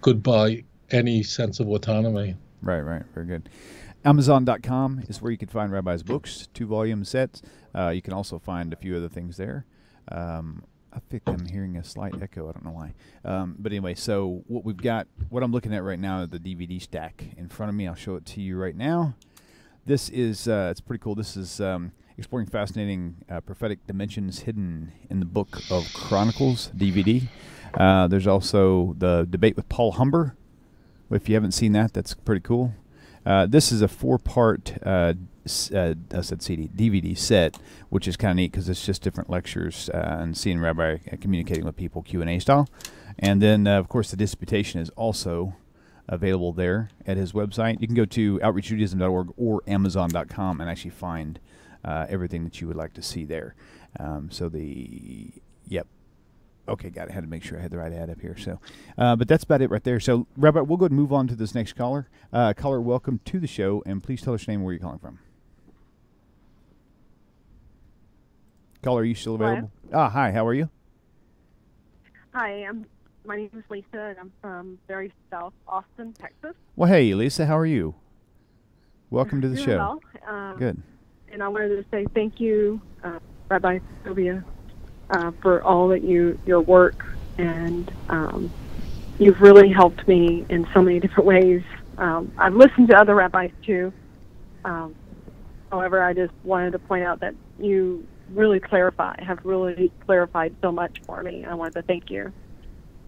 goodbye any sense of autonomy. Right. Very good. Amazon.com is where you can find Rabbi's books, 2-volume sets. You can also find a few other things there. I think I'm hearing a slight echo. I don't know why. But anyway, so what I'm looking at right now is the DVD stack in front of me. I'll show it to you right now. This is, it's pretty cool. This is exploring fascinating prophetic dimensions hidden in the Book of Chronicles DVD. There's also the debate with Paul Humber. If you haven't seen that, that's pretty cool. This is a 4-part DVD set, which is kind of neat because it's just different lectures and seeing Rabbi communicating with people Q&A style. And then, of course, the disputation is also available there at his website. You can go to outreachjudaism.org or amazon.com and actually find everything that you would like to see there. Okay, got it. Had to make sure I had the right ad up here. So, but that's about it right there. So, Rabbi, we'll go ahead and move on to this next caller. Caller, welcome to the show, and please tell us your name and where you're calling from. Caller, are you still available? Hello? Hi. How are you? Hi, my name is Lisa, and I'm from very South Austin, Texas. Well, hey, Lisa, how are you? Welcome to the Doing show. Well. Good. And I wanted to say thank you, Rabbi Tovia, for all that your work, and you've really helped me in so many different ways. I've listened to other rabbis too. However, I just wanted to point out that you have really clarified so much for me. I wanted to thank you.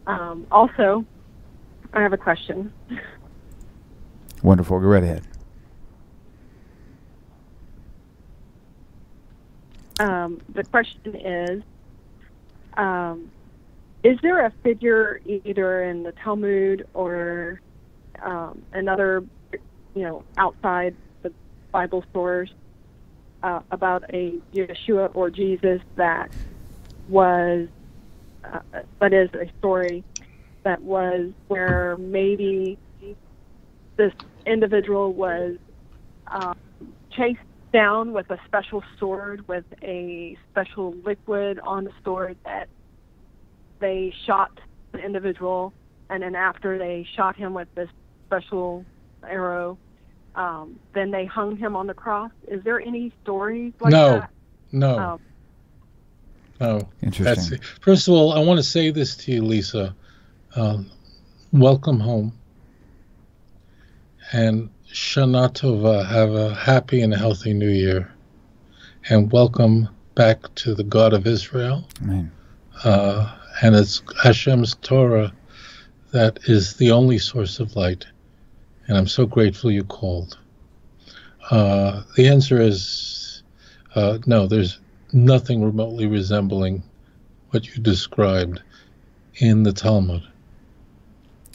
Also, I have a question. Wonderful. Go right ahead. The question is there a figure either in the Talmud or another, outside the Bible source about a Yeshua or Jesus that is a story that was where maybe this individual was chased down with a special sword with a special liquid on the sword that they shot the individual, and then after they shot him with this special arrow, then they hung him on the cross. Is there any stories like that? No. Interesting. First of all, I want to say this to you, Lisa. Welcome home. And Shana Tova, have a happy and healthy new year. And welcome back to the God of Israel. Amen. And it's Hashem's Torah that is the only source of light. And I'm so grateful you called. The answer is no, there's nothing remotely resembling what you described in the Talmud.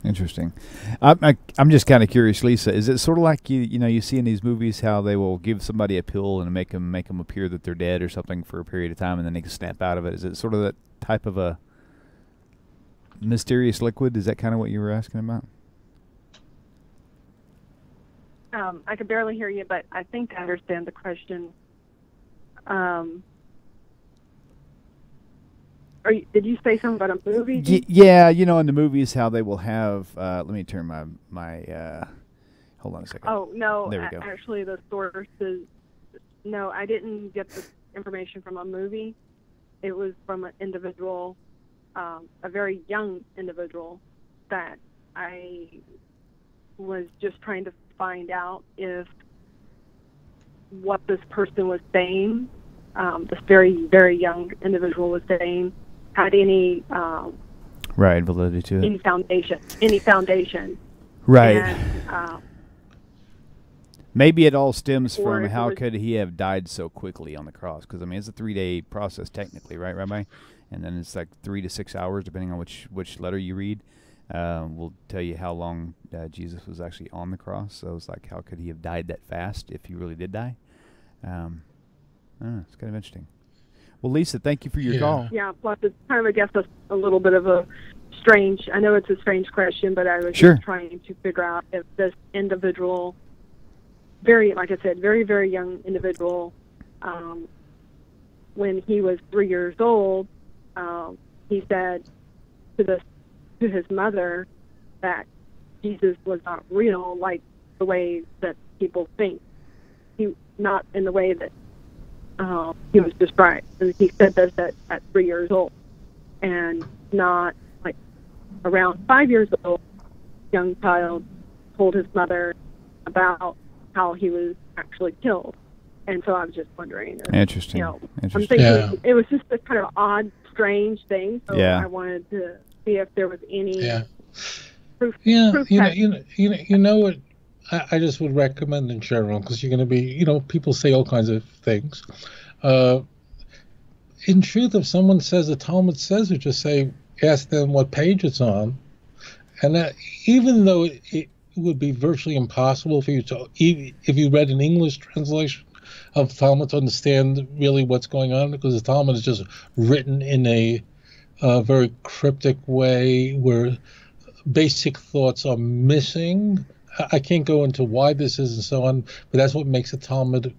Interesting. I'm just kind of curious, Lisa. Is it sort of like you see in these movies how they will give somebody a pill and make them appear that they're dead or something for a period of time, and then they can snap out of it? Is it sort of that type of a mysterious liquid? Is that kind of what you were asking about? I could barely hear you, but I think I understand the question. Did you say something about a movie? Yeah, in the movies how they will have. Let me turn my. Hold on a second. Oh no! There we go. Actually, the source is no. I didn't get the information from a movie. It was from an individual, a very young individual that I was just trying to find out if what this person was saying, this very, very young individual was saying, had any validity to it, any foundation, right? And, maybe it all stems from how could he have died so quickly on the cross? Because it's a 3-day process technically, right, Rabbi? And then it's like 3 to 6 hours, depending on which letter you read. Will tell you how long Jesus was actually on the cross. So it's like, how could he have died that fast if he really did die? It's kind of interesting. Well, Lisa, thank you for your call. Yeah, plus it's kind of, I guess, a little bit of a strange, I know it's a strange question, but I was Sure. just trying to figure out if this individual, like I said, very, very young individual, when he was 3 years old, he said to his mother that Jesus was not real, like the way that people think. Not in the way that he was described. And he said this at 3 years old, and not like around 5 years old. Young child told his mother about how he was actually killed, And so I was just wondering. Interesting. I'm Interesting. thinking it was just a kind of odd, strange thing. So Yeah. I wanted to see if there was any proof. Yeah, proof you know what? I just would recommend in general, because you're going to be, people say all kinds of things. In truth, if someone says the Talmud says it, just ask them what page it's on. And that, even though it would be virtually impossible for you to, if you read an English translation of Talmud, to understand really what's going on, because the Talmud is just written in a very cryptic way where basic thoughts are missing. I can't go into why this is and so on, but that's what makes the Talmud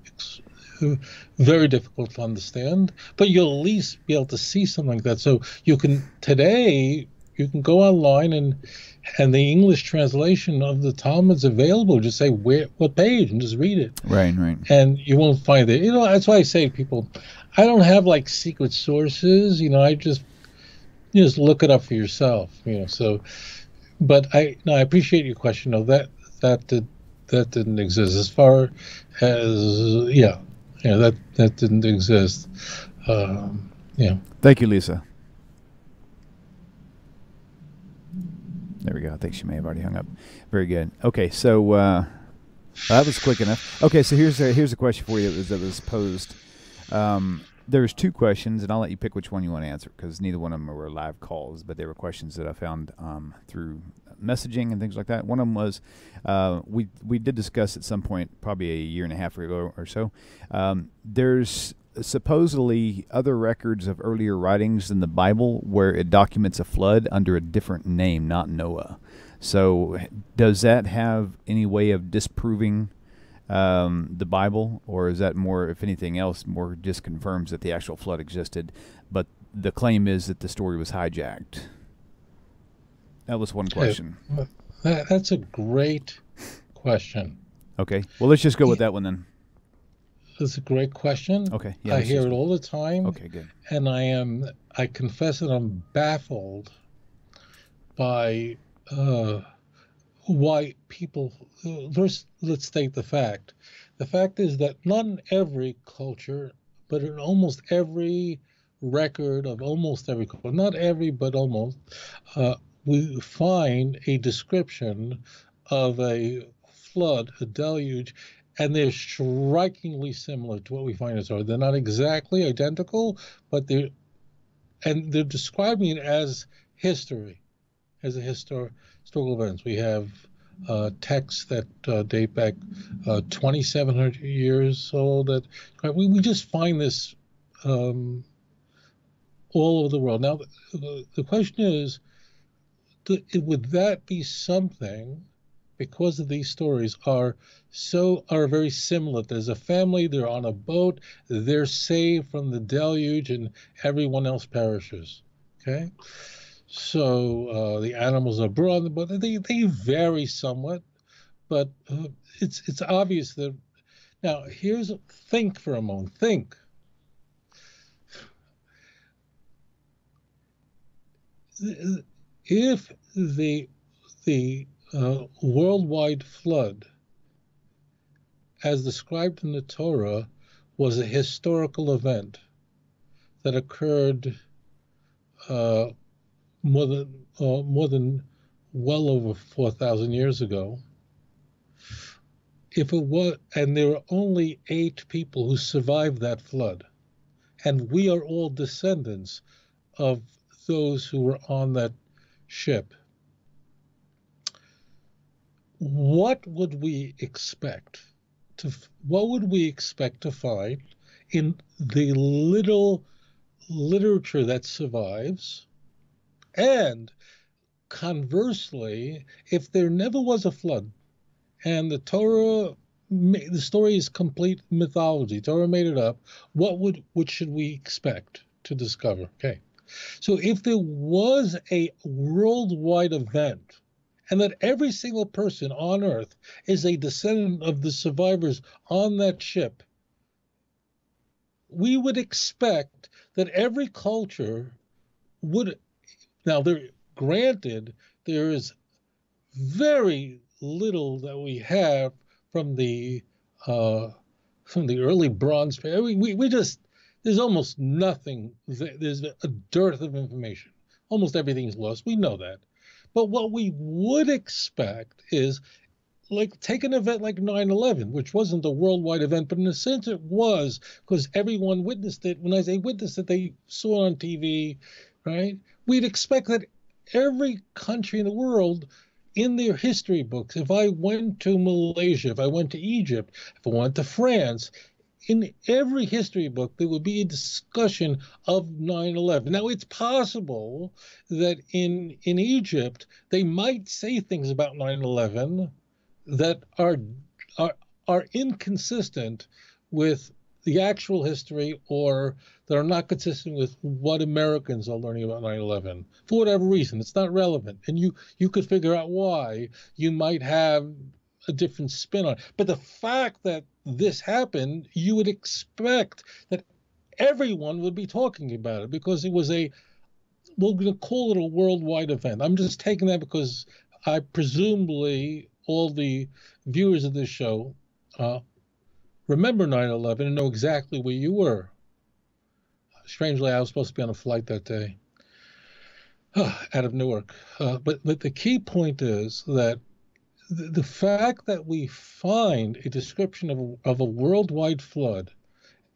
very difficult to understand. But you'll at least be able to see something like that. So you can go online and the English translation of the Talmud's available. Just say what page and just read it. Right. And you won't find it. That's why I say to people, I don't have like secret sources. I just look it up for yourself. So. But I appreciate your question. No, that didn't exist. As far as that didn't exist. Thank you, Lisa. There we go. I think she may have already hung up. Very good. Okay, so that was quick enough. Okay, so here's a question for you that was posed. There's two questions, and I'll let you pick which one you want to answer, because neither one of them were live calls, but they were questions that I found through messaging and things like that. One of them was, we did discuss at some point, probably a year and a half ago or so, there's supposedly other records of earlier writings in the Bible where it documents a flood under a different name, not Noah. So does that have any way of disproving the Bible, or is that more, if anything else, more just confirms that the actual flood existed, but the claim is that the story was hijacked? That was one question. That's a great question. Okay, well, let's just go with that one then. That's a great question. Okay, yeah, I hear it all the time. Okay, good. And I confess that I'm baffled by why people. First, let's state the fact. The fact is that not in every culture, but in almost every record of almost every culture, not every, but almost, we find a description of a flood, a deluge, and they're strikingly similar to what we find in Torah. They're not exactly identical, but they're describing it as history, as a historical events. We have texts that date back 2,700 years old. That we just find this all over the world. Now, the question is, would that be something, because of these stories are very similar? There's a family, they're on a boat, they're saved from the deluge, and everyone else perishes. Okay? So the animals are brought on the boat. They vary somewhat, but it's obvious that. Now, think for a moment. Think. If the worldwide flood, as described in the Torah, was a historical event that occurred more than well over 4,000 years ago, if it was, and there were only 8 people who survived that flood, and we are all descendants of those who were on that ship, what would we expect to find in the little literature that survives? And conversely, if there never was a flood and the story is complete mythology, Torah made it up, what should we expect to discover? Okay. So if there was a worldwide event, and that every single person on Earth is a descendant of the survivors on that ship, we would expect that every culture would. Now, granted, there is very little that we have from the from the early Bronze Period. We just, there's almost nothing. There's a dearth of information. Almost everything's lost. We know that. But what we would expect is, like, take an event like 9/11, which wasn't a worldwide event, but in a sense it was, because everyone witnessed it. When I say witnessed it, they saw it on TV, right? We'd expect that every country in the world, in their history books, if I went to Malaysia, if I went to Egypt, if I went to France, in every history book, there would be a discussion of 9/11. Now, it's possible that in Egypt, they might say things about 9/11 that are inconsistent with the actual history, or that are not consistent with what Americans are learning about 9/11. For whatever reason, it's not relevant. And you could figure out why. You might have a different spin on it. But the fact that this happened, you would expect that everyone would be talking about it, because it was we're going to call it a worldwide event. I'm just taking that because I presumably all the viewers of this show remember 9/11 and know exactly where you were. Strangely, I was supposed to be on a flight that day out of Newark. But the key point is that the fact that we find a description of a worldwide flood,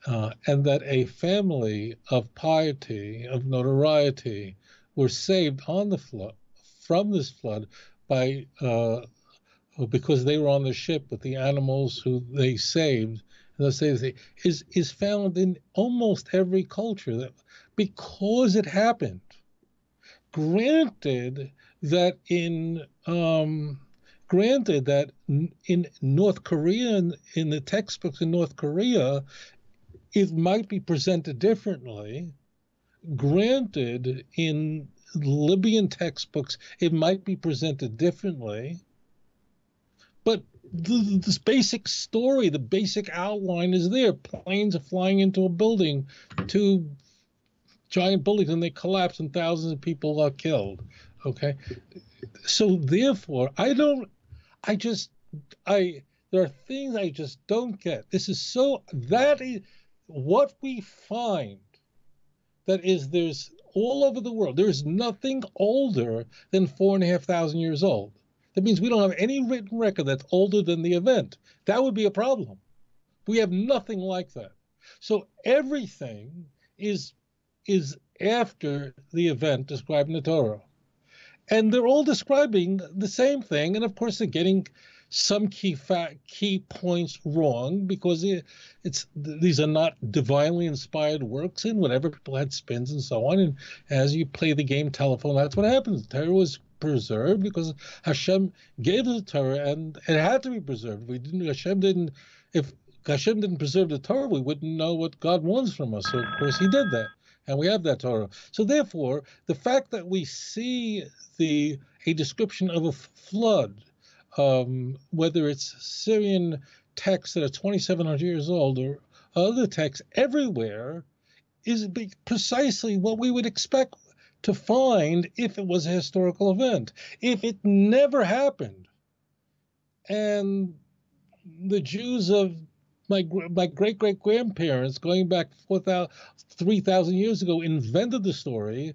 and that a family of piety, of notoriety, were saved on the flood, from this flood, by because they were on the ship with the animals who they saved, is found in almost every culture, that because it happened. Granted that in North Korea, in the textbooks in North Korea, it might be presented differently. Granted, in Libyan textbooks, it might be presented differently. But this basic story, the basic outline is there. Planes are flying into a building, 2 giant buildings, and they collapse and thousands of people are killed. Okay? So therefore, there are things I just don't get. That is what we find. There's all over the world. There's nothing older than 4,500 years old. That means we don't have any written record that's older than the event. That would be a problem. We have nothing like that. So everything is after the event described in the Torah. And they're all describing the same thing. And of course, they're getting some key points wrong, because these are not divinely inspired works, and whatever, people had spins and so on. And as you play the game telephone, that's what happens. The Torah was preserved because Hashem gave us the Torah, and it had to be preserved. If Hashem didn't preserve the Torah, we wouldn't know what God wants from us. So of course He did that, and we have that Torah. So therefore, the fact that we see a description of a flood, whether it's Syrian texts that are 2,700 years old or other texts everywhere, is precisely what we would expect to find if it was a historical event. If it never happened, and the Jews of my great-great-grandparents, going back 3,000 years ago, invented the story,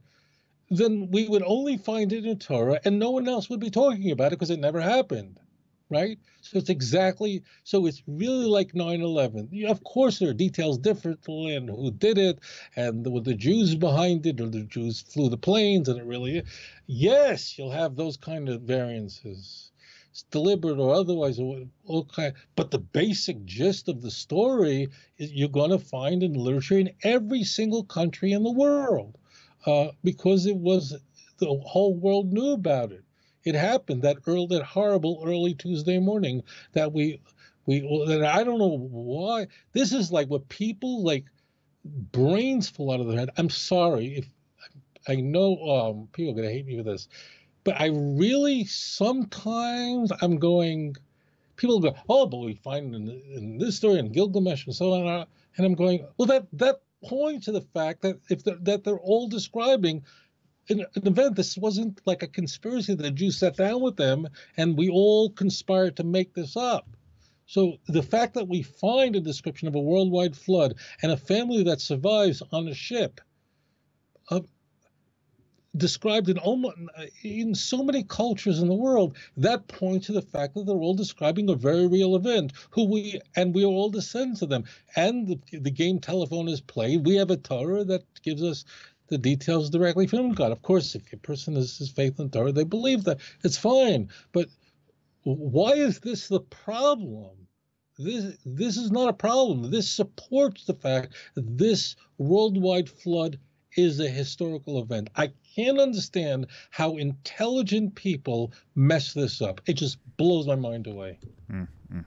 then we would only find it in Torah, and no one else would be talking about it because it never happened, right? So it's really like 9/11. Of course, there are details differently, and who did it, and were the Jews behind it, or the Jews flew the planes, and it really, yes, you'll have those kind of variances. It's deliberate or otherwise, but the basic gist of the story is you're going to find in literature in every single country in the world. Because the whole world knew about it. It happened that horrible early Tuesday morning that I don't know why. This is like what people, like, brains fall out of their head. I'm sorry if I know people are going to hate me for this, but I really sometimes people go, oh, but we find in this story in Gilgamesh and so on, and I'm going, well, that points to the fact that they're all describing an event. This wasn't like a conspiracy that the Jews sat down with them and we all conspired to make this up. So the fact that we find a description of a worldwide flood and a family that survives on a ship, described in so many cultures in the world, that points to the fact that they're all describing a very real event. We are all descendants of them. And the game telephone is played. We have a Torah that gives us the details directly from God. Of course, if a person has faith in Torah, they believe that. It's fine. But why is this the problem? This is not a problem. This supports the fact that this worldwide flood is a historical event. I can't understand how intelligent people mess this up. It just blows my mind away. Mm-hmm.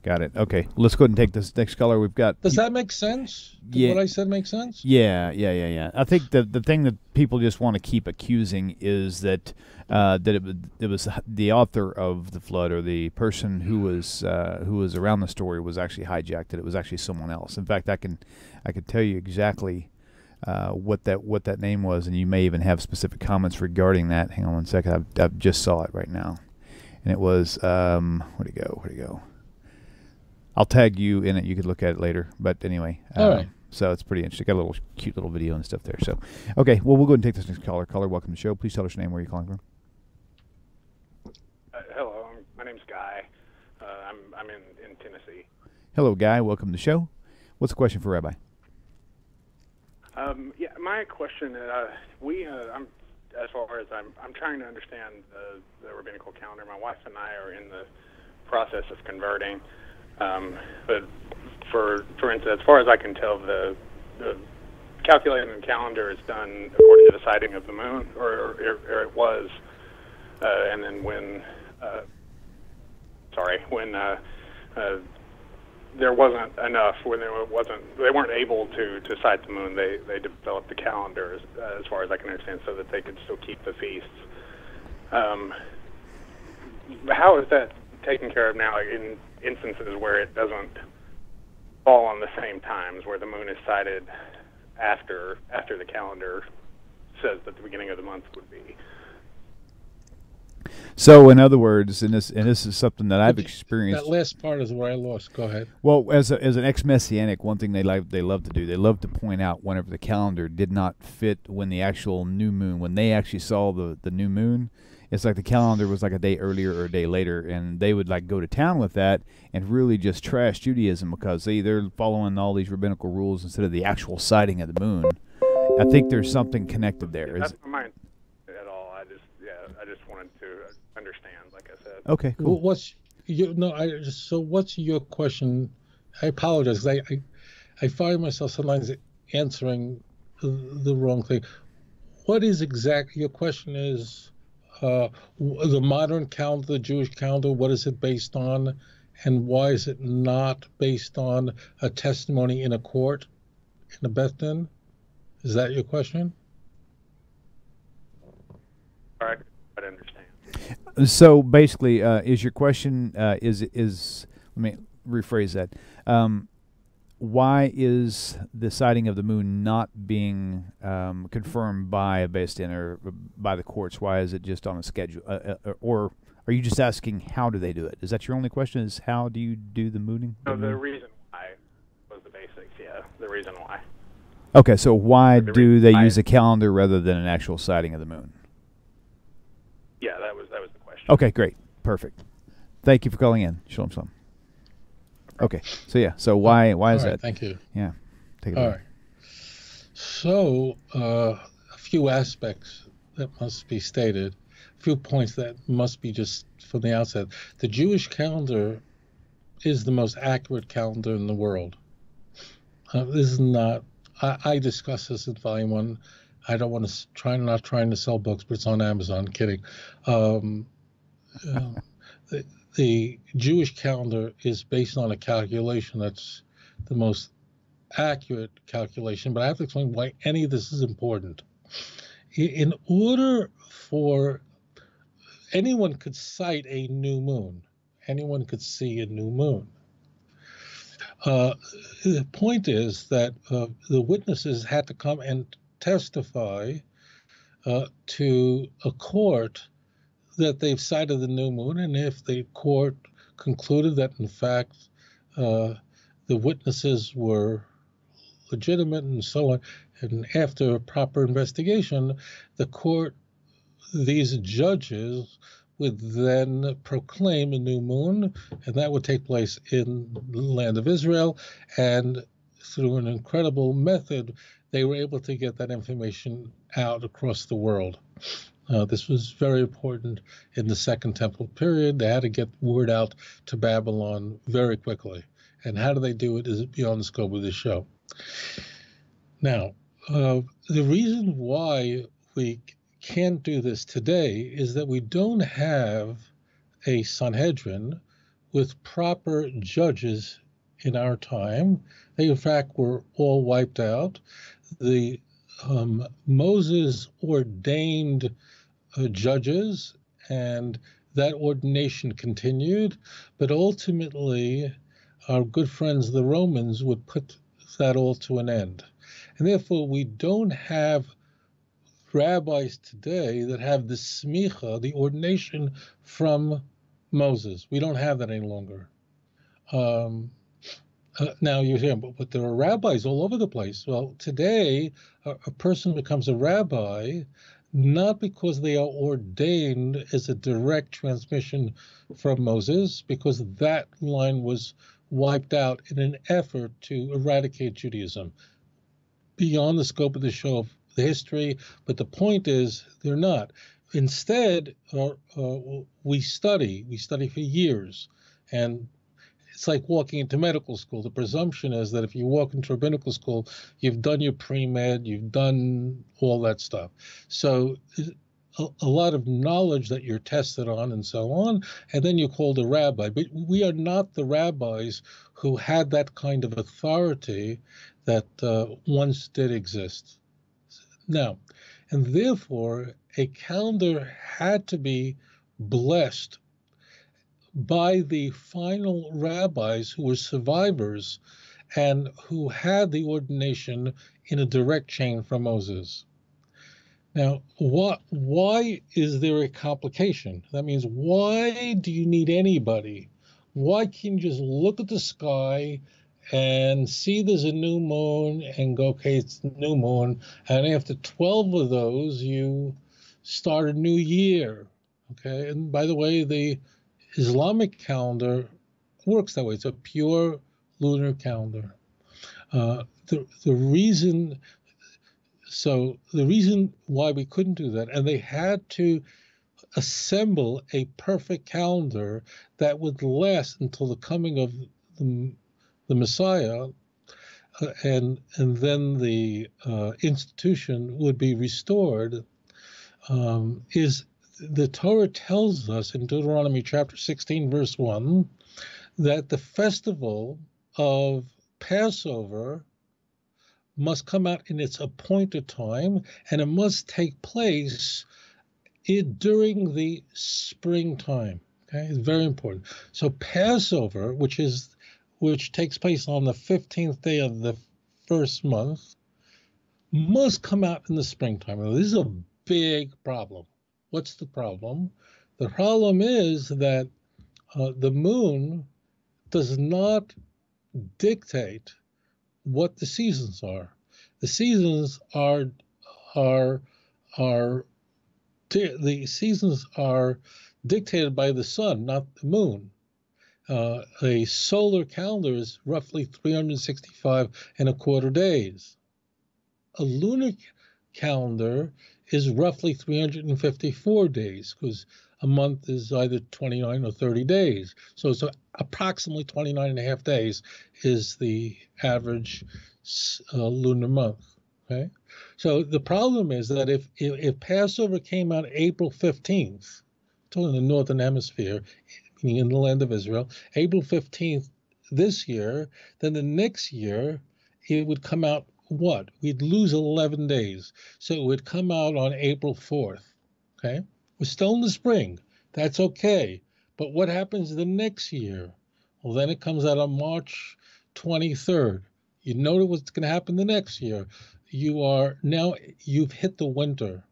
Got it. Okay, let's go ahead and take this next caller. We've got. Does that make sense? Yeah. What I said make sense? Yeah. I think the thing that people just want to keep accusing is that it was the author of the flood, or the person who was around the story, was actually hijacked. That it was actually someone else. In fact, I can tell you exactly what that name was, and you may even have specific comments regarding that. Hang on one second. I just saw it right now, and it was where'd it go? I'll tag you in it. You could look at it later. But anyway, all right. So it's pretty interesting. Got a little cute little video and stuff there. So, okay. Well, we'll go ahead and take this next caller. Caller, welcome to the show. Please tell us your name. Where are you calling from? Hello, my name's Guy. I'm in Tennessee. Hello, Guy. Welcome to the show. What's the question for Rabbi? Yeah, my question. I'm as far as I'm trying to understand the rabbinical calendar. My wife and I are in the process of converting. But for instance, as far as I can tell, the calculating the calendar is done according to the sighting of the moon, or it was, and then when there wasn't enough, when they weren't able to sight the moon, they developed the calendar as far as I can understand, so that they could still keep the feasts. How is that taken care of now in instances where it doesn't fall on the same times, where the moon is sighted after the calendar says that the beginning of the month would be? So, in other words, and this is something that I've experienced. That last part is where I lost. Go ahead. Well, as an ex-Messianic, one thing they love to do, they love to point out whenever the calendar did not fit when the actual new moon, when they actually saw the new moon, it's like the calendar was like a day earlier or a day later, and they would like go to town with that and really just trash Judaism because they're following all these rabbinical rules instead of the actual sighting of the moon. I think there's something connected there. That's not mine at all. I just wanted to understand, like I said. Okay, cool. Well, what's your question? I apologize. I find myself sometimes answering the wrong thing. What is exactly your question? Is the modern calendar, the Jewish calendar, what is it based on, and why is it not based on a testimony in a court, in a Beth Din? Is that your question? All right, I understand. So basically, is your question is let me rephrase that. Why is the sighting of the moon not being confirmed by a Beis Din or by the courts? Why is it just on a schedule? Or are you just asking how do they do it? Is that your only question? Is how do you do the mooning? No, the reason why was the basics. Yeah, the reason why. Okay, so why do they use a calendar rather than an actual sighting of the moon? Yeah, that was the question. Okay, great, perfect. Thank you for calling in. Shalom, shalom. Okay, so yeah, so why is that? Thank you. Yeah, take it All away. right. So a few aspects that must be stated, a few points that must be just from the outset. The Jewish calendar is the most accurate calendar in the world. This is not. I discussed this in Volume 1. I don't want to not trying to sell books, but it's on Amazon. Kidding. The Jewish calendar is based on a calculation that's the most accurate calculation, but I have to explain why any of this is important. In order for anyone could sight a new moon, anyone could see a new moon. The point is that the witnesses had to come and testify to a court that they've sighted the new moon, and if the court concluded that, in fact, the witnesses were legitimate and so on. And after proper investigation, these judges would then proclaim a new moon, and that would take place in the land of Israel. And through an incredible method, they were able to get that information out across the world. This was very important in the Second Temple period. They had to get word out to Babylon very quickly. And how do they do it is beyond the scope of this show. Now, the reason why we can't do this today is that we don't have a Sanhedrin with proper judges in our time. They, in fact, were all wiped out. The Moses ordained judges, and that ordination continued, but ultimately our good friends the Romans would put that all to an end. And therefore we don't have rabbis today that have the smicha, the ordination from Moses. We don't have that any longer. Now you're saying, but there are rabbis all over the place. Well, today a person becomes a rabbi not because they are ordained as a direct transmission from Moses, because that line was wiped out in an effort to eradicate Judaism. Beyond the scope of the show of the history, but the point is they're not. Instead, we study for years, and it's like walking into medical school. The presumption is that if you walk into rabbinical school, you've done your pre-med, you've done all that stuff. So a lot of knowledge that you're tested on and so on, and then you're called a rabbi. But we are not the rabbis who had that kind of authority that once did exist. Now, and therefore, a calendar had to be blessed by the final rabbis who were survivors and who had the ordination in a direct chain from Moses. Now, why is there a complication? That means, why do you need anybody? Why can't you just look at the sky and see there's a new moon and go, okay, it's a new moon, and after 12 of those, you start a new year, okay? And by the way, the Islamic calendar works that way. It's a pure lunar calendar. The reason why we couldn't do that, and they had to assemble a perfect calendar that would last until the coming of the Messiah, and then the institution would be restored, is the Torah tells us in Deuteronomy chapter 16, verse 1, that the festival of Passover must come out in its appointed time, and it must take place during the springtime. Okay, it's very important. So Passover, which takes place on the 15th day of the first month, must come out in the springtime. Now, this is a big problem. What's the problem? The problem is that the moon does not dictate what the seasons are. The seasons are dictated by the sun, not the moon. A solar calendar is roughly 365.25 days. A lunar calendar is roughly 354 days, because a month is either 29 or 30 days. So approximately 29.5 days is the average lunar month. Okay, so the problem is that if Passover came out April 15th, in the northern hemisphere, meaning in the land of Israel, April 15th this year, then the next year it would come out what? We'd lose 11 days. So it would come out on April 4th. Okay, we're still in the spring. That's okay. But what happens the next year? Well, then it comes out on March 23rd. You know what's going to happen the next year. You've hit the winter.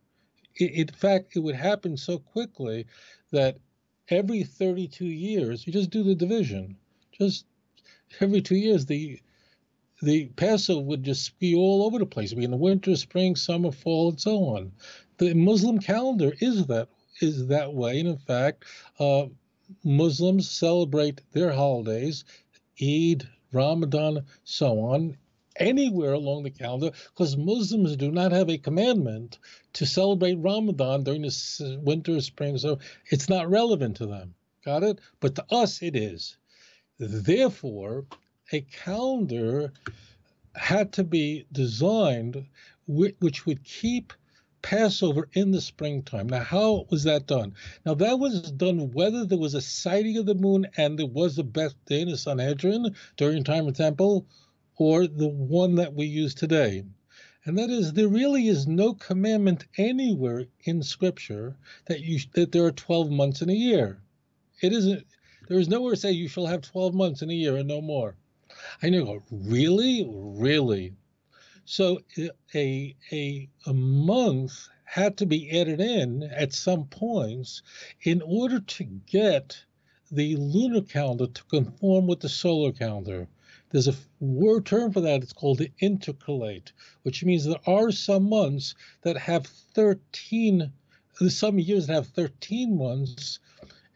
In fact, it would happen so quickly that every 32 years, you just do the division. Just every 2 years, the Passover would just be all over the place. It'd be in the winter, spring, summer, fall, and so on. The Muslim calendar is that way. And in fact, Muslims celebrate their holidays, Eid, Ramadan, so on, anywhere along the calendar, because Muslims do not have a commandment to celebrate Ramadan during the winter, spring, so it's not relevant to them. Got it? But to us, it is. Therefore, a calendar had to be designed which would keep Passover in the springtime. Now, how was that done? Now, that was done whether there was a sighting of the moon and there was a best day in the Sanhedrin during time of temple, or the one that we use today. And that is, there really is no commandment anywhere in Scripture that there are 12 months in a year. It isn't. There is nowhere to say you shall have 12 months in a year and no more. I know, really? Really? So a month had to be added in at some points in order to get the lunar calendar to conform with the solar calendar. There's a word term for that. It's called the intercalate, which means there are some months that have 13, some years that have 13 months,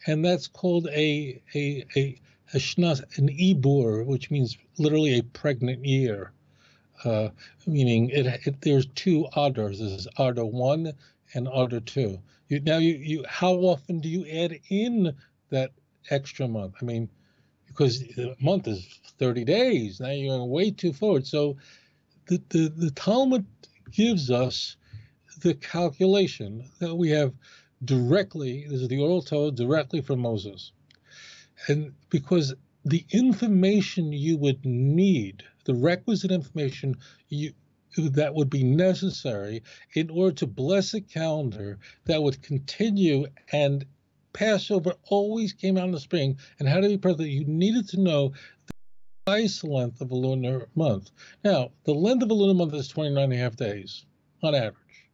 and that's called an ibur, which means literally a pregnant year. Meaning there's two Adars. There's Adar 1 and Adar 2. How often do you add in that extra month? I mean, because the month is 30 days. Now you're going way too forward. So the Talmud gives us the calculation that we have directly, this is the oral Torah, directly from Moses. And because the information you would need, the requisite information that would be necessary in order to bless a calendar that would continue, and Passover always came out in the spring and had to be perfect, you needed to know the precise length of a lunar month. Now, the length of a lunar month is 29.5 days on average,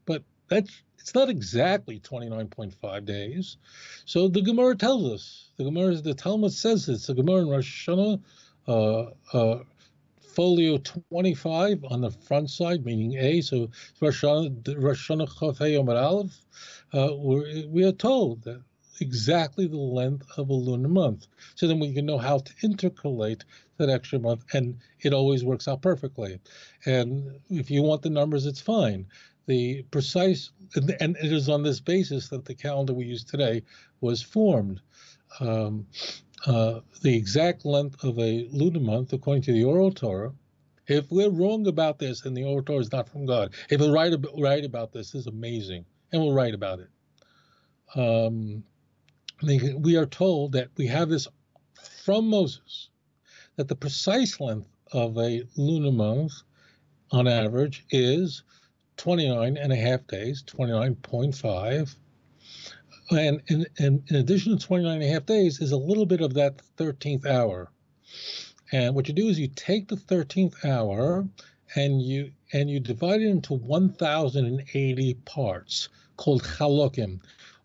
but it's not exactly 29.5 days. So the Gemara tells us, the Talmud says this, the Gemara in Rosh Hashanah, folio 25 on the front side, meaning A, so Rosh Hashanah Chaf Hey Yom Aleph, we are told that exactly the length of a lunar month. So then we can know how to intercalate that extra month, and it always works out perfectly. And if you want the numbers, it's fine. The precise, and it is on this basis that the calendar we use today was formed. The exact length of a lunar month, according to the oral Torah, if we're wrong about this and the oral Torah is not from God, if we're right about this is amazing, and we'll write about it. We are told that we have this from Moses, that the precise length of a lunar month, on average, is 29.5 days, 29.5. And in addition to 29.5 days is a little bit of that 13th hour. And what you do is you take the 13th hour and you divide it into 1,080 parts called chalokim.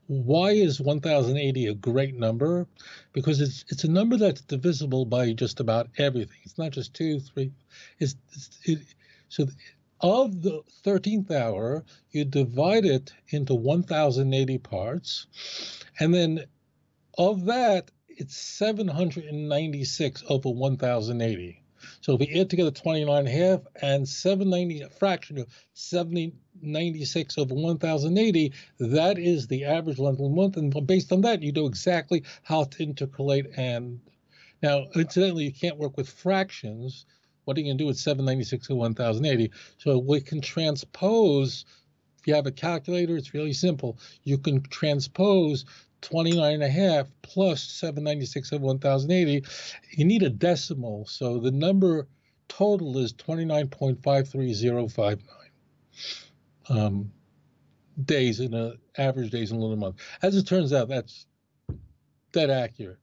Why is 1,080 a great number? Because it's a number that's divisible by just about everything. It's not just 2, 3. So of the 13th hour, you divide it into 1,080 parts, and then of that, it's 796 over 1,080. So if we add together 29.5 and 790, a fraction of 796 over 1,080, that is the average length of a month, and based on that, you know exactly how to intercalate. And now, incidentally, you can't work with fractions. What are you going to do with 796 to 1,080? So we can transpose, if you have a calculator, it's really simple. You can transpose 29.5 plus 796 over 1,080. You need a decimal, so the number total is 29.53059 days in an average days in a lunar month. As it turns out, that's dead accurate.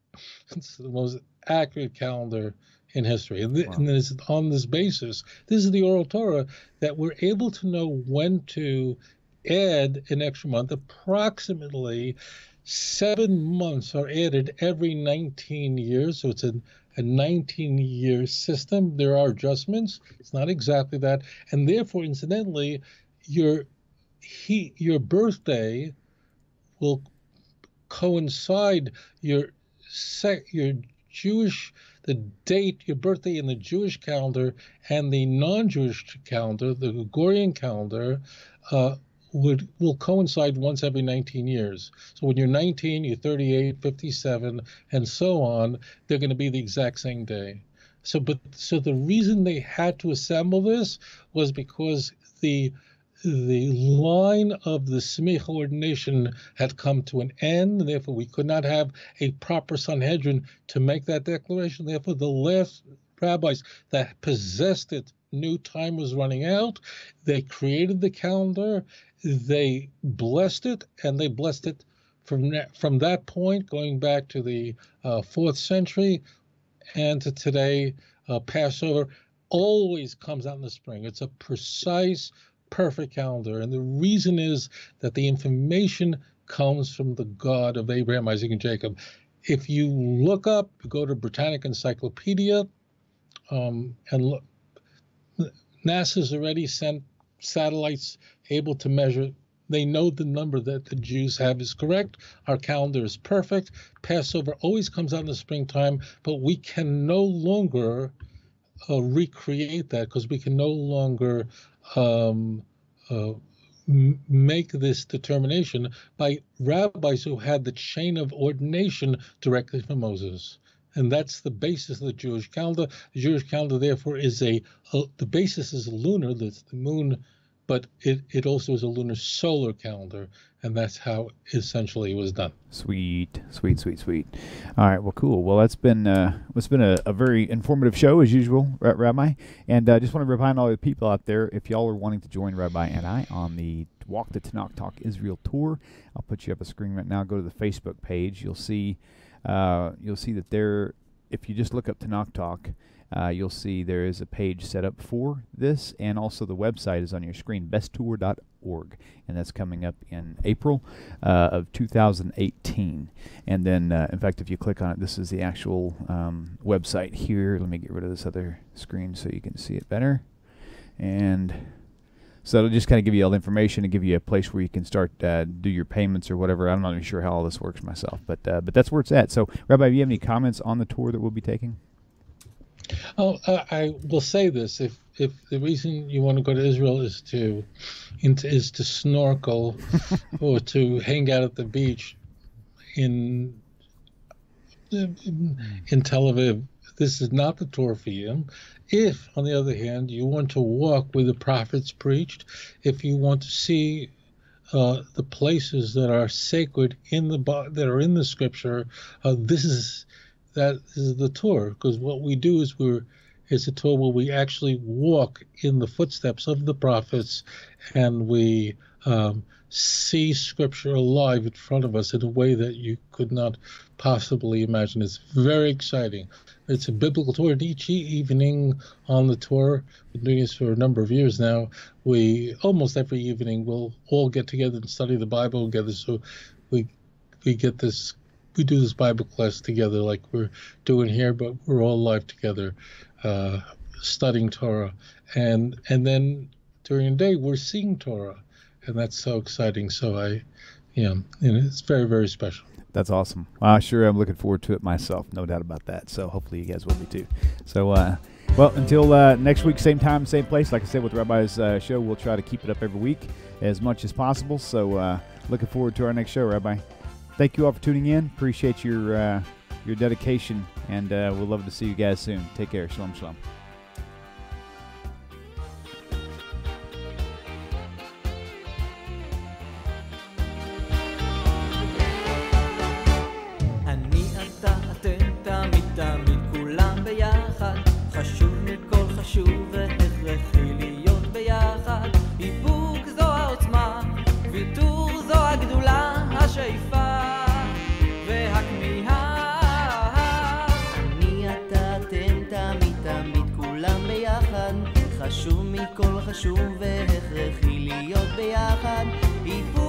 It's the most accurate calendar in history. And it's on this basis, this is the oral Torah, that we're able to know when to add an extra month, approximately 7 months are added every 19 years, so it's a 19-year system. There are adjustments. It's not exactly that, and therefore, incidentally, your birthday will coincide your Jewish, the date, your birthday in the Jewish calendar and the non-Jewish calendar, the Gregorian calendar, will coincide once every 19 years. So when you're 19, you're 38, 57, and so on, they're going to be the exact same day. So the reason they had to assemble this was because the line of the Smicha ordination had come to an end, and therefore we could not have a proper Sanhedrin to make that declaration. Therefore, the last rabbis that possessed it knew time was running out. They created the calendar, they blessed it, and they blessed it from that point, going back to the 4th century and to today. Passover always comes out in the spring. It's a precise, perfect calendar, and the reason is that the information comes from the God of Abraham, Isaac, and Jacob. If you look up, go to Britannic Encyclopedia, and look, NASA's already sent satellites able to measure. They know the number that the Jews have is correct. Our calendar is perfect. Passover always comes out in the springtime, but we can no longer recreate that because we can no longer make this determination by rabbis who had the chain of ordination directly from Moses. And that's the basis of the Jewish calendar. The Jewish calendar, therefore, is the basis is lunar, that's the moon, but it also is a lunar solar calendar, and that's how essentially it was done. Sweet. All right, well, cool. Well, it's been a very informative show as usual, Rabbi. And I just want to remind all the people out there, if y'all are wanting to join Rabbi and I on the Walk the Tanakh Talk Israel tour, I'll put you up a screen right now. Go to the Facebook page. You'll see that there. If you just look up Tanakh Talk, you'll see there is a page set up for this, and also the website is on your screen, besttour.org, and that's coming up in April of 2018. And then, in fact, if you click on it, this is the actual website here. Let me get rid of this other screen so you can see it better. And so it'll just kind of give you all the information and give you a place where you can start do your payments or whatever. I'm not even sure how all this works myself, but that's where it's at. So, Rabbi, do you have any comments on the tour that we'll be taking? Oh, I will say this: if the reason you want to go to Israel is to snorkel or to hang out at the beach in Tel Aviv, this is not the tour for you. If, on the other hand, you want to walk where the prophets preached, if you want to see the places that are sacred that are in the Scripture, this is the tour. Because what we do is it's a tour where we actually walk in the footsteps of the prophets, and we see Scripture alive in front of us in a way that you could not possibly imagine. It's very exciting. It's a biblical tour, and each evening on the tour, we've been doing this for a number of years now, almost every evening we'll all get together and study the Bible together. So we do this Bible class together like we're doing here, but we're all live together studying Torah. And then during the day we're seeing Torah, and that's so exciting. So it's very, very special. That's awesome. Sure, I'm looking forward to it myself, no doubt about that. So hopefully you guys will be too. So, well, until next week, same time, same place. Like I said, with Rabbi's show, we'll try to keep it up every week as much as possible. So looking forward to our next show, Rabbi. Thank you all for tuning in. Appreciate your dedication, and we'll love to see you guys soon. Take care. Shalom, shalom. חשוב והכרחי להיות ביחד. איפוק זו העוצמה, ויתור זו הגדולה, השאיפה והכמיהה. אני אתה אתם תמיד תמיד כולם ביחד. חשוב מכל חשוב והכרחי להיות ביחד. איפוק